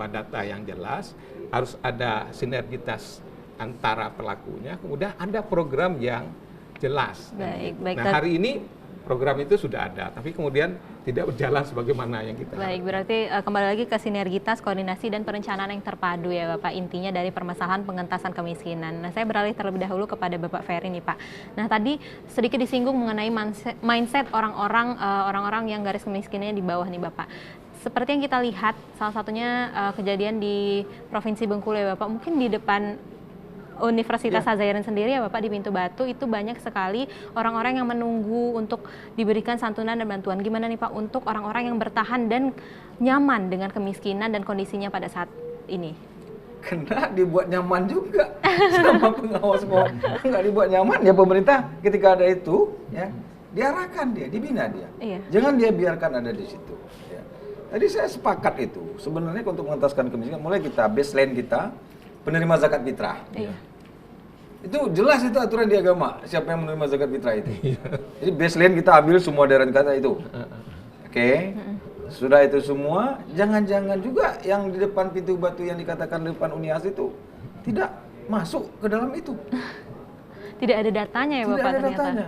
Speaker 2: data yang jelas, harus ada sinergitas antara pelakunya, kemudian ada program yang jelas.
Speaker 1: Baik.
Speaker 2: Nah hari ini program itu sudah ada, tapi kemudian tidak berjalan sebagaimana yang kita
Speaker 1: Baik, berarti kembali lagi ke sinergitas, koordinasi, dan perencanaan yang terpadu ya Bapak, intinya dari permasalahan pengentasan kemiskinan. Nah, saya beralih terlebih dahulu kepada Bapak Ferry nih Pak. Nah, tadi sedikit disinggung mengenai mindset orang-orang yang garis kemiskinannya di bawah nih Bapak. Seperti yang kita lihat, salah satunya kejadian di Provinsi Bengkulu ya Bapak, mungkin di depan Universitas Al-Azhar sendiri ya Bapak, di Pintu Batu itu banyak sekali orang-orang yang menunggu untuk diberikan santunan dan bantuan. Gimana nih Pak untuk orang-orang yang bertahan dan nyaman dengan kemiskinan dan kondisinya pada saat ini?
Speaker 3: Kena dibuat nyaman juga sama pengawas mau nggak dibuat nyaman ya pemerintah ketika ada itu ya diarahkan dia, dibina dia.
Speaker 1: Iya.
Speaker 3: Jangan dia biarkan ada di situ. Ya. Tadi saya sepakat itu sebenarnya untuk mengentaskan kemiskinan mulai kita baseline kita penerima zakat fitrah.
Speaker 1: Iya.
Speaker 3: Itu jelas itu aturan di agama, siapa yang menerima zakat fitrah itu. Jadi baseline kita ambil semua daerah kata itu. Oke. Sudah itu semua, jangan-jangan juga yang di depan Pintu Batu yang dikatakan di depan Unias itu tidak masuk ke dalam itu.
Speaker 1: Tidak ada datanya ya Bapak
Speaker 3: tidak ada
Speaker 1: ternyata.
Speaker 3: datanya.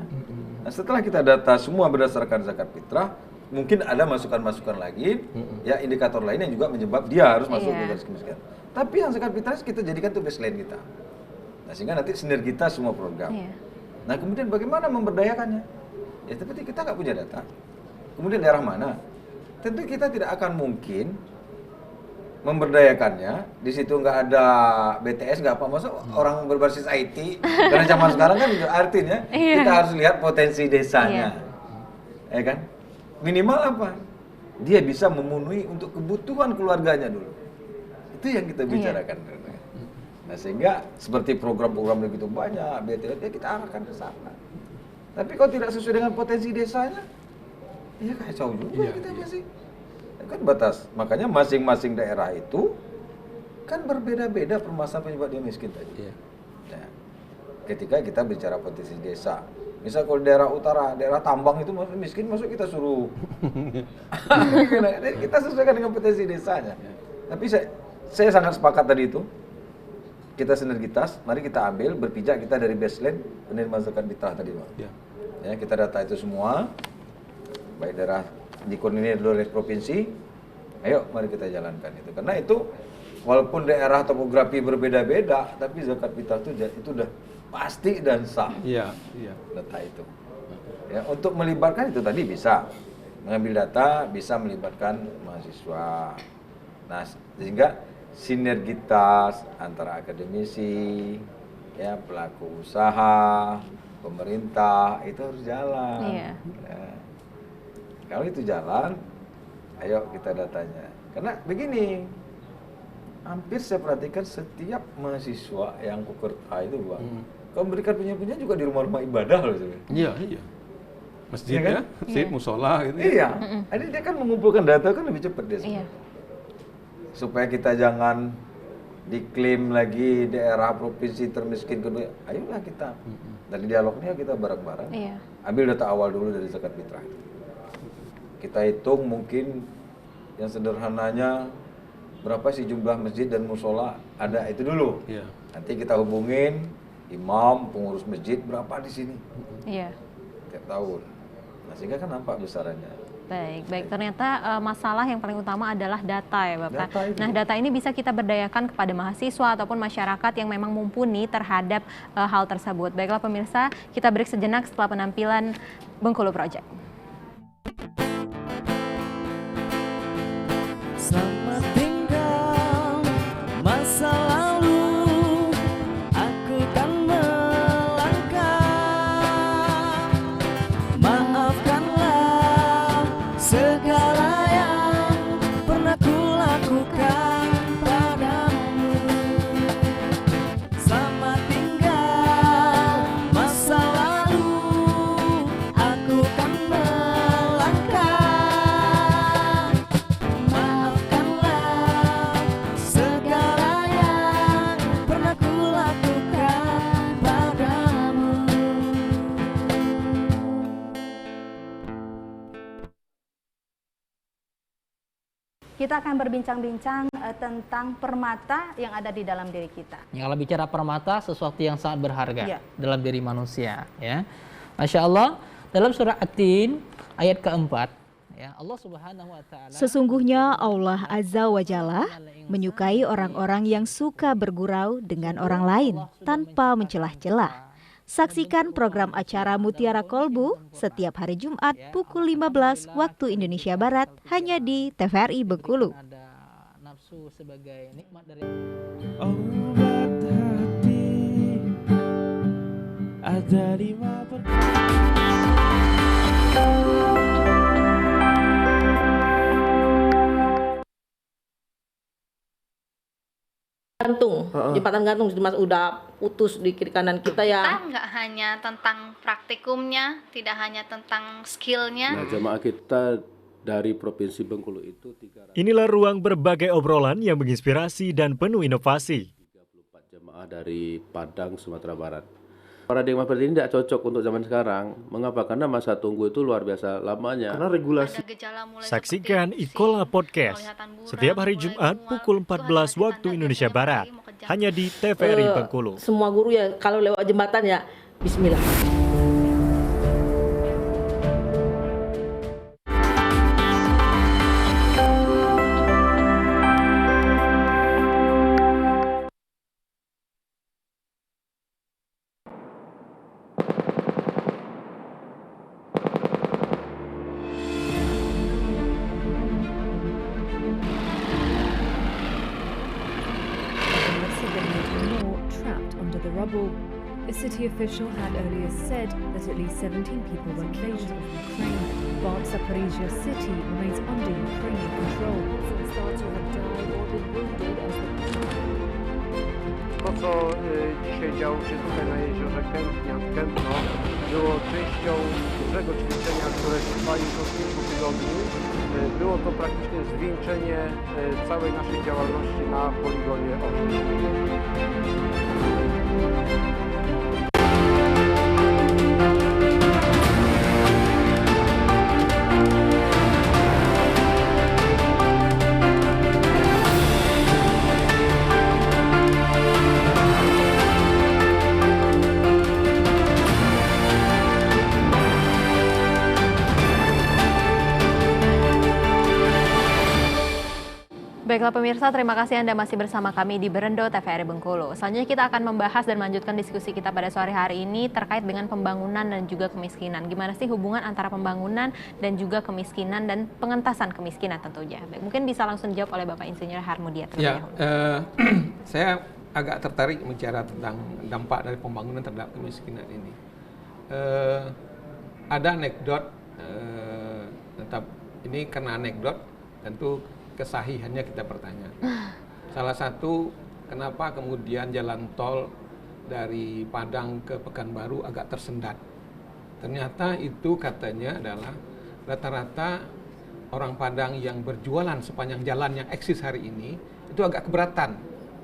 Speaker 3: Nah, setelah kita data semua berdasarkan zakat fitrah, mungkin ada masukan-masukan lagi, ya indikator lain yang juga menyebab dia harus masuk ke garis kemiskinan. Tapi yang zakat fitrah kita jadikan itu baseline kita. Nah, sehingga nanti sinergitas semua program. Nah, kemudian bagaimana memberdayakannya? Ya, tapi kita nggak punya data. Kemudian daerah mana? Tentu kita tidak akan mungkin memberdayakannya. Di situ nggak ada BTS, nggak apa. Masa orang berbasis IT? Karena zaman sekarang kan artinya kita harus lihat potensi desanya. Ya kan? Minimal apa? Dia bisa memenuhi untuk kebutuhan keluarganya dulu. Itu yang kita bicarakan. Nah, sehingga seperti program-program begitu banyak, BTS kita arahkan ke sana. Tapi kalau tidak sesuai dengan potensi desanya, ya kacau juga kita masih. Kan batas. Makanya masing-masing daerah itu kan berbeda-beda permasalahan penyebab dia miskin tadi. Nah, ketika kita bicara potensi desa, misal kalau daerah utara, daerah tambang itu miskin, masuk kita suruh. Kita sesuaikan dengan potensi desanya. Tapi saya sangat sepakat tadi itu. Kita sinergitas, mari kita ambil, berpijak kita dari baseline penerima zakat fitrah tadi Pak. Ya, kita data itu semua, baik daerah dikoordinir oleh provinsi, ayo mari kita jalankan itu. Karena itu, walaupun daerah topografi berbeda-beda, tapi zakat fitrah itu udah pasti dan sah. Data itu. Ya, untuk melibatkan itu tadi bisa mengambil data, bisa melibatkan mahasiswa. Nah, sehingga sinergitas antara akademisi, ya pelaku usaha, pemerintah itu harus jalan. Ya. Kalau itu jalan, ayo kita datanya. Karena begini, hampir saya perhatikan setiap mahasiswa yang Kukerta itu Bang, kalau memberikan punya juga di rumah-rumah ibadah loh sebenarnya.
Speaker 2: Iya. Masjid
Speaker 3: Iya kan?
Speaker 2: ya, masjid, musola gitu.
Speaker 3: Iya. Jadi dia kan mengumpulkan data kan lebih cepat dia.
Speaker 1: Iya.
Speaker 3: Supaya kita jangan diklaim lagi daerah provinsi termiskin kedua. Ayolah kita. Dari dialognya kita bareng-bareng.
Speaker 1: Iya.
Speaker 3: Ambil data awal dulu dari zakat fitrah. Kita hitung mungkin yang sederhananya berapa sih jumlah masjid dan musola ada itu dulu.
Speaker 2: Iya.
Speaker 3: Nanti kita hubungin imam, pengurus masjid berapa di sini.
Speaker 1: Iya.
Speaker 3: Tiap tahun. Nah, sehingga kan nampak besarannya.
Speaker 1: Baik. Ternyata masalah yang paling utama adalah data ya Bapak.
Speaker 3: Data itu.
Speaker 1: Nah, data ini bisa kita berdayakan kepada mahasiswa ataupun masyarakat yang memang mumpuni terhadap hal tersebut. Baiklah pemirsa, kita break sejenak setelah penampilan Bengkulu Project.
Speaker 11: Selamat tinggal masa lalu, aku kan melangkah. Maafkanlah segala yang pernah ku lakukan padamu. Selamat tinggal masa lalu, aku kan melangkah. Maafkanlah segala yang pernah ku lakukan padamu.
Speaker 13: Kita akan berbincang-bincang tentang permata yang ada di dalam diri kita.
Speaker 14: Ya, kalau bicara permata, sesuatu yang sangat berharga
Speaker 13: Iya.
Speaker 14: dalam diri manusia. Ya, Masya Allah, dalam surah At-Tin ayat keempat, ya, Allah Subhanahu Wa Taala.
Speaker 15: Sesungguhnya Allah Azza wa Jalla menyukai orang-orang yang suka bergurau dengan orang lain tanpa mencelah-celah. Saksikan program acara Mutiara Kolbu setiap hari Jumat pukul 15 waktu Indonesia Barat hanya di TVRI Bengkulu.
Speaker 14: Nafsu sebagai nikmat dari
Speaker 11: Obat hati ada 5
Speaker 16: gantung, jembatan gantung udah putus di kiri kanan kita ya.
Speaker 17: Nggak hanya tentang praktikumnya, tidak hanya tentang skillnya.
Speaker 18: Nah, jamaah kita dari Provinsi Bengkulu itu 300.
Speaker 19: Inilah ruang berbagai obrolan yang menginspirasi dan penuh inovasi.
Speaker 18: 34 jamaah dari Padang, Sumatera Barat. Paradigma seperti ini tidak cocok untuk zaman sekarang. Mengapa? Karena masa tunggu itu luar biasa lamanya.
Speaker 19: Karena regulasi. Saksikan Ikola Podcast setiap hari Jumat pukul 14 waktu Indonesia Barat hanya di TVRI Bengkulu.
Speaker 16: Semua guru ya kalau lewat jembatan ya bismillah.
Speaker 6: A city official had earlier said that at least 17 people were claimed of Ukraine, while Zaporizhia city remains under Ukrainian control. Since thoughts who have died or been wounded as
Speaker 7: To, co dzisiaj działo się tutaj na jeziorze Kępno, było częścią dużego ćwiczenia, które trwa już od kilku tygodni. Było to praktycznie zwieńczenie całej naszej działalności na poligonie Orzech.
Speaker 1: Baiklah pemirsa, terima kasih Anda masih bersama kami di Berendo TVRI Bengkulu. Selanjutnya kita akan membahas dan melanjutkan diskusi kita pada sore hari ini terkait dengan pembangunan dan juga kemiskinan. Gimana sih hubungan antara pembangunan dan juga kemiskinan dan pengentasan kemiskinan tentunya. Baik, mungkin bisa langsung dijawab oleh Bapak Insinyur Harmudia terlebih dahulu.
Speaker 2: Saya agak tertarik bicara tentang dampak dari pembangunan terhadap kemiskinan ini. Ada anekdot, tetap ini karena anekdot tentu kesahihannya kita pertanyakan. Salah satu kenapa kemudian jalan tol dari Padang ke Pekanbaru agak tersendat. Ternyata itu katanya adalah rata-rata orang Padang yang berjualan sepanjang jalan yang eksis hari ini itu agak keberatan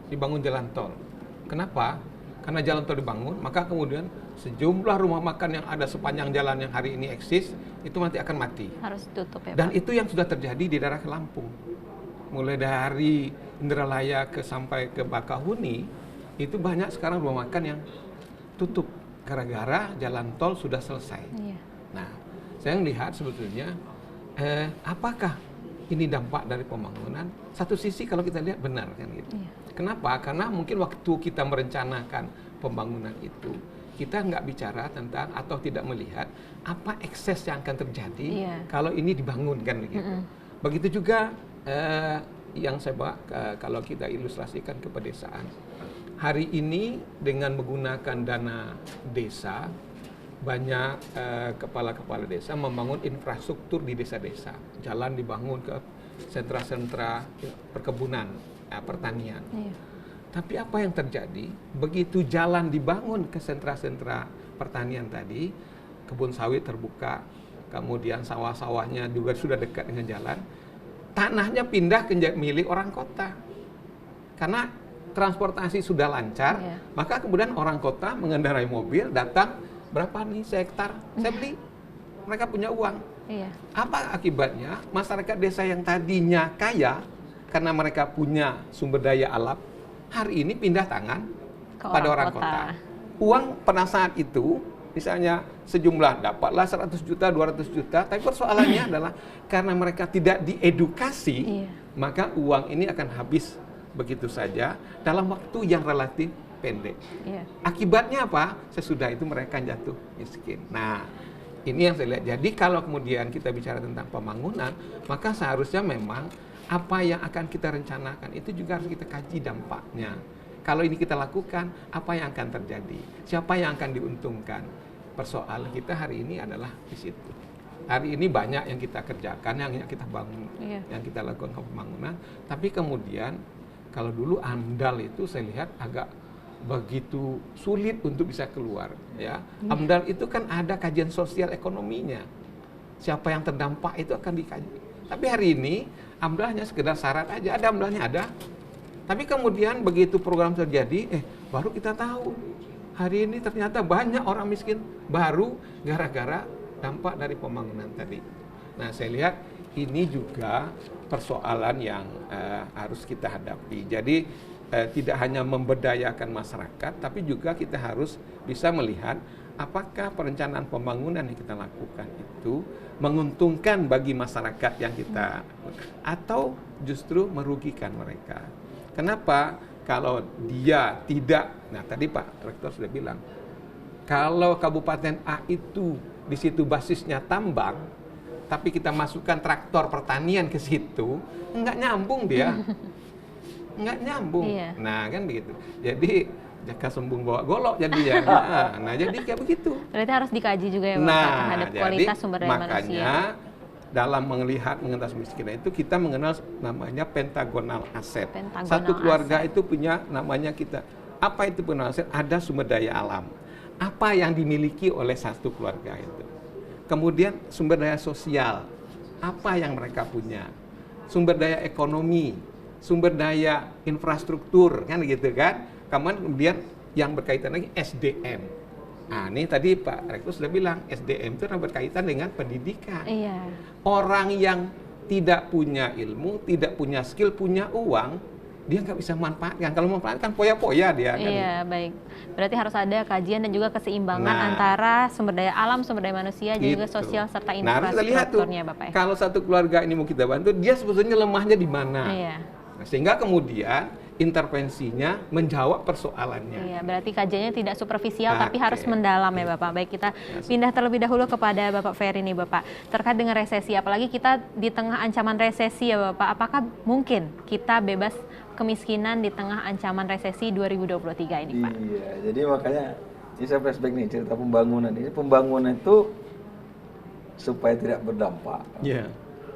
Speaker 2: dibangun jalan tol. Kenapa? Karena jalan tol dibangun, maka kemudian sejumlah rumah makan yang ada sepanjang jalan yang hari ini eksis itu nanti akan mati.
Speaker 1: Harus tutup ya,
Speaker 2: Dan
Speaker 1: Pak.
Speaker 2: itu yang sudah terjadi di daerah Lampung. Mulai dari Indralaya sampai ke Bakahuni, itu banyak sekarang rumah makan yang tutup gara-gara jalan tol sudah selesai.
Speaker 1: Iya.
Speaker 2: Nah, saya melihat sebetulnya apakah ini dampak dari pembangunan? Satu sisi kalau kita lihat benar kan gitu.
Speaker 1: Iya.
Speaker 2: Kenapa? Karena mungkin waktu kita merencanakan pembangunan itu, kita nggak bicara tentang atau tidak melihat apa ekses yang akan terjadi kalau ini dibangun kan begitu. Begitu juga yang saya bawa kalau kita ilustrasikan ke pedesaan. Hari ini dengan menggunakan dana desa, banyak kepala-kepala desa membangun infrastruktur di desa-desa. Jalan dibangun ke sentra-sentra perkebunan, pertanian.
Speaker 1: Iya.
Speaker 2: Tapi apa yang terjadi? Begitu jalan dibangun ke sentra-sentra pertanian tadi, kebun sawit terbuka, kemudian sawah-sawahnya juga sudah dekat dengan jalan, tanahnya pindah ke milik orang kota. Karena transportasi sudah lancar, maka kemudian orang kota mengendarai mobil, datang, berapa nih sehektar, saya beli. Mereka punya uang.
Speaker 1: Iya.
Speaker 2: Apa akibatnya? Masyarakat desa yang tadinya kaya, karena mereka punya sumber daya alam, hari ini pindah tangan pada orang kota. Uang pada saat itu, misalnya sejumlah dapatlah 100 juta, 200 juta, tapi persoalannya adalah karena mereka tidak diedukasi, maka uang ini akan habis begitu saja dalam waktu yang relatif pendek. Akibatnya apa? Sesudah itu mereka jatuh miskin. Nah, ini yang saya lihat. Jadi kalau kemudian kita bicara tentang pembangunan, maka seharusnya memang apa yang akan kita rencanakan itu juga harus kita kaji dampaknya. Kalau ini kita lakukan, apa yang akan terjadi? Siapa yang akan diuntungkan? Persoalan kita hari ini adalah di situ. Hari ini banyak yang kita kerjakan, yang kita bangun, yang kita lakukan pembangunan. Tapi kemudian kalau dulu AMDAL itu saya lihat agak begitu sulit untuk bisa keluar. Ya, AMDAL itu kan ada kajian sosial ekonominya. Siapa yang terdampak itu akan dikaji. Tapi hari ini AMDAL hanya sekedar syarat aja, ada AMDAL-nya ada. Tapi kemudian begitu program terjadi, baru kita tahu hari ini ternyata banyak orang miskin baru gara-gara dampak dari pembangunan tadi. Nah, saya lihat ini juga persoalan yang harus kita hadapi. Jadi tidak hanya memberdayakan masyarakat, tapi juga kita harus bisa melihat apakah perencanaan pembangunan yang kita lakukan itu menguntungkan bagi masyarakat yang kita, atau justru merugikan mereka. Kenapa? Kalau dia tidak, nah tadi Pak Rektor sudah bilang, kalau Kabupaten A itu di situ basisnya tambang, tapi kita masukkan traktor pertanian ke situ, nggak nyambung dia. Nggak nyambung. Nah kan begitu. Jadi jaka sembung bawa golok jadinya. Nah jadi kayak begitu.
Speaker 1: Berarti harus dikaji juga ya Bapak terhadap kualitas sumber daya manusia.
Speaker 2: Makanya dalam melihat mengentas kemiskinan itu kita mengenal namanya pentagonal aset. Satu keluarga itu punya namanya kita. Apa itu pentagonal aset? Ada sumber daya alam. Apa yang dimiliki oleh satu keluarga itu. Kemudian sumber daya sosial. Apa yang mereka punya. Sumber daya ekonomi. Sumber daya infrastruktur, kan gitu kan. Kemudian yang berkaitan lagi SDM. Nah, ini tadi Pak Rektor sudah bilang, SDM itu berkaitan dengan pendidikan. Orang yang tidak punya ilmu, tidak punya skill, punya uang, dia nggak bisa manfaatkan. Kalau manfaatkan poya-poya dia.
Speaker 1: Iya, baik. Berarti harus ada kajian dan juga keseimbangan antara sumber daya alam, sumber daya manusia, dan juga sosial serta infrastrukturnya, Bapak.
Speaker 2: Kalau satu keluarga ini mau kita bantu, dia sebetulnya lemahnya di mana? Nah, sehingga kemudian intervensinya menjawab persoalannya.
Speaker 1: Iya, berarti kajiannya tidak superficial tapi harus mendalam ya Bapak. Baik, kita pindah terlebih dahulu kepada Bapak Ferry nih Bapak. Terkait dengan resesi, apalagi kita di tengah ancaman resesi ya Bapak, apakah mungkin kita bebas kemiskinan di tengah ancaman resesi 2023 ini Pak?
Speaker 3: Iya, jadi makanya ini saya flashback nih cerita pembangunan. Ini pembangunan itu supaya tidak berdampak.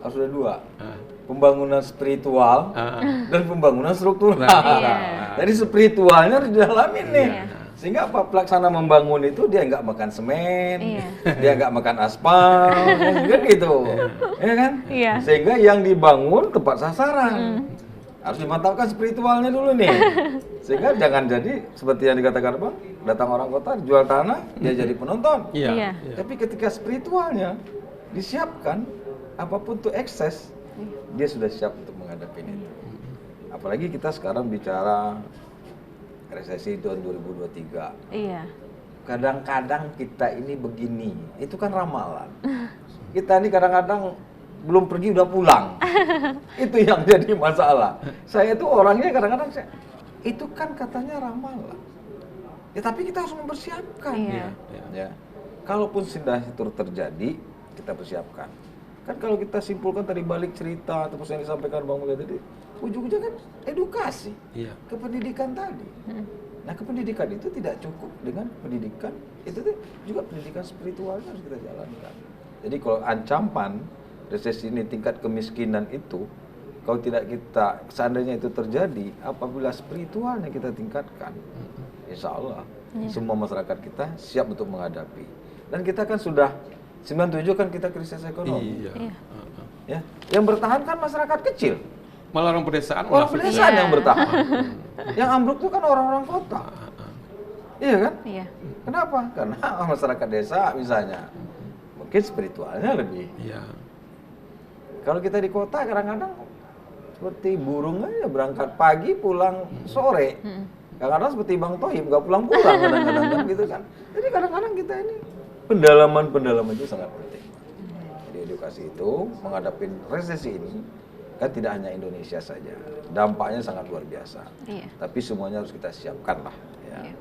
Speaker 3: harus ada dua. Pembangunan spiritual dan pembangunan struktural. Jadi spiritualnya harus didalamin nih. Sehingga apa, pelaksana membangun itu dia nggak makan semen, dia nggak makan aspal, gitu, ya kan? Sehingga yang dibangun tepat sasaran. Harus dimantapkan spiritualnya dulu nih. Sehingga jangan jadi seperti yang dikatakan Bang, datang orang kota jual tanah, dia jadi penonton. Tapi ketika spiritualnya disiapkan, apapun tuh ekses, dia sudah siap untuk menghadapi itu. Apalagi kita sekarang bicara resesi tahun 2023. Kadang-kadang kita ini begini, itu kan ramalan. Kita ini kadang-kadang belum pergi udah pulang. Itu yang jadi masalah. Saya itu orangnya kadang-kadang itu kan katanya ramalan. Ya tapi kita harus mempersiapkan. Ya. Kalaupun sudah itu terjadi, kita persiapkan. Kan kalau kita simpulkan tadi balik cerita atau yang disampaikan Bang Mulya tadi, ujung-ujungnya kan edukasi ke pendidikan tadi. Nah, kependidikan itu tidak cukup dengan pendidikan, itu juga pendidikan spiritualnya harus kita jalankan. Jadi kalau ancaman resesi ini, tingkat kemiskinan itu, kalau tidak kita, seandainya itu terjadi, apabila spiritualnya kita tingkatkan, insya Allah semua masyarakat kita siap untuk menghadapi. Dan kita kan sudah 97 kan kita krisis ekonomi. Ya, yang bertahan kan masyarakat kecil.
Speaker 2: Malah orang pedesaan.
Speaker 3: Orang pedesaan yang bertahan. Yang ambruk itu kan orang-orang kota. Iya kan? Kenapa? Karena masyarakat desa misalnya, mungkin spiritualnya lebih. Kalau kita di kota kadang-kadang seperti burung aja, berangkat pagi pulang sore. Kadang-kadang seperti Bang Tohib, nggak pulang-pulang kadang-kadang kan gitu kan. Jadi kadang-kadang kita ini pendalaman itu sangat penting. Jadi edukasi itu menghadapi resesi ini kan tidak hanya Indonesia saja, dampaknya sangat luar biasa. Tapi semuanya harus kita siapkan lah, ya.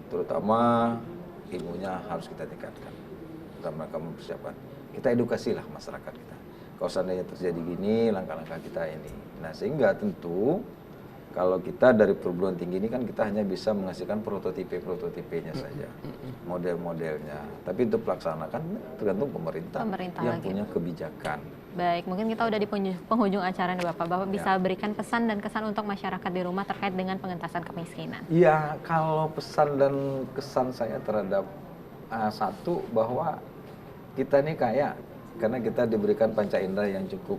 Speaker 3: Terutama ilmunya harus kita tingkatkan. Dalam rangka mempersiapkan, kita edukasilah masyarakat kita. Kalau seandainya terjadi gini, langkah-langkah kita ini. Nah sehingga tentu kalau kita dari perguruan tinggi ini kan kita hanya bisa menghasilkan prototipenya saja, model-modelnya. Tapi untuk pelaksanakan tergantung pemerintah yang punya kebijakan.
Speaker 1: Baik, mungkin kita udah di penghujung acara nih Bapak. Bapak bisa berikan pesan dan kesan untuk masyarakat di rumah terkait dengan pengentasan kemiskinan.
Speaker 3: Iya, kalau pesan dan kesan saya terhadap satu, bahwa kita ini kaya karena kita diberikan panca indera yang cukup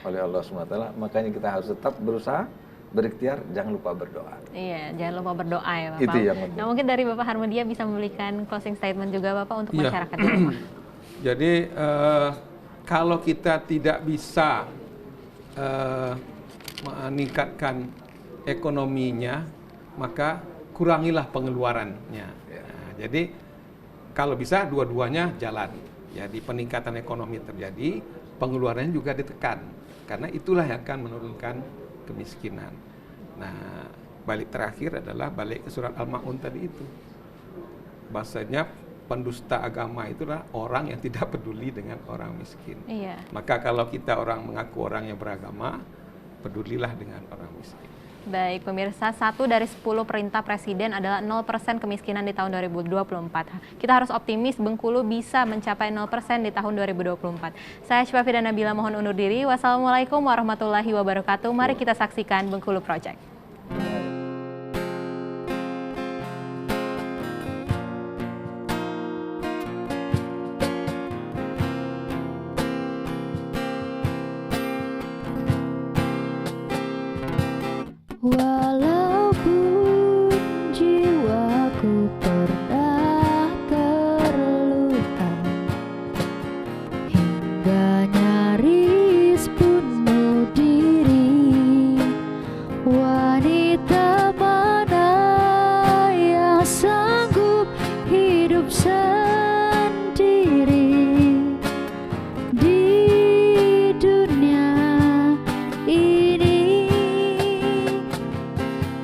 Speaker 3: oleh Allah SWT. Makanya kita harus tetap berusaha, berikhtiar, jangan lupa berdoa.
Speaker 1: Iya, jangan lupa berdoa ya Bapak.
Speaker 3: Itu yang penting.
Speaker 1: Nah mungkin dari Bapak Harmudia bisa memberikan closing statement juga Bapak untuk masyarakat di rumah.
Speaker 2: Jadi kalau kita tidak bisa meningkatkan ekonominya, maka kurangilah pengeluarannya. Nah, jadi kalau bisa dua-duanya jalan. Jadi peningkatan ekonomi terjadi, pengeluarannya juga ditekan. Karena itulah yang akan menurunkan kemiskinan. Nah, balik terakhir adalah balik ke surat Al-Ma'un tadi itu. Bahasanya pendusta agama itulah orang yang tidak peduli dengan orang miskin. Maka kalau kita orang mengaku orang yang beragama, pedulilah dengan orang miskin.
Speaker 1: Baik, pemirsa, 1 dari 10 perintah Presiden adalah 0% kemiskinan di tahun 2024. Kita harus optimis Bengkulu bisa mencapai 0% di tahun 2024. Saya Syifa Fida Nabila mohon undur diri. Wassalamualaikum warahmatullahi wabarakatuh. Mari kita saksikan Bengkulu Project.
Speaker 20: Walaupun jiwaku pernah terluka hingga nyaris bunuh diri, wanita mana yang sanggup hidup sendiri di dunia ini?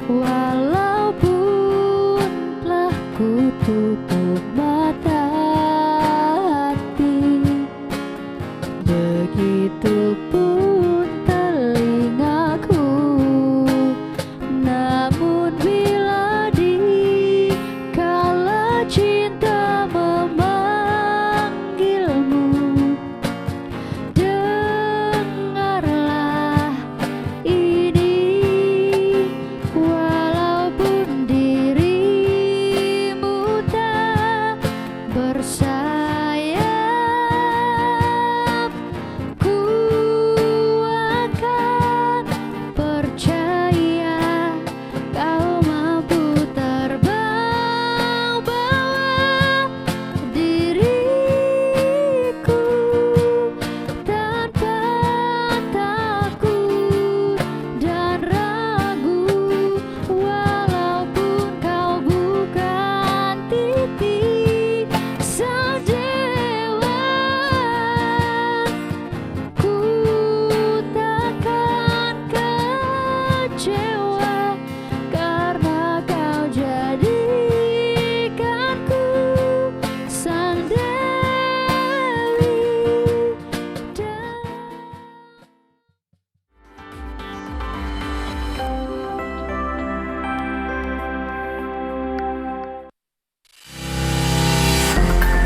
Speaker 20: Walaupun telah kututup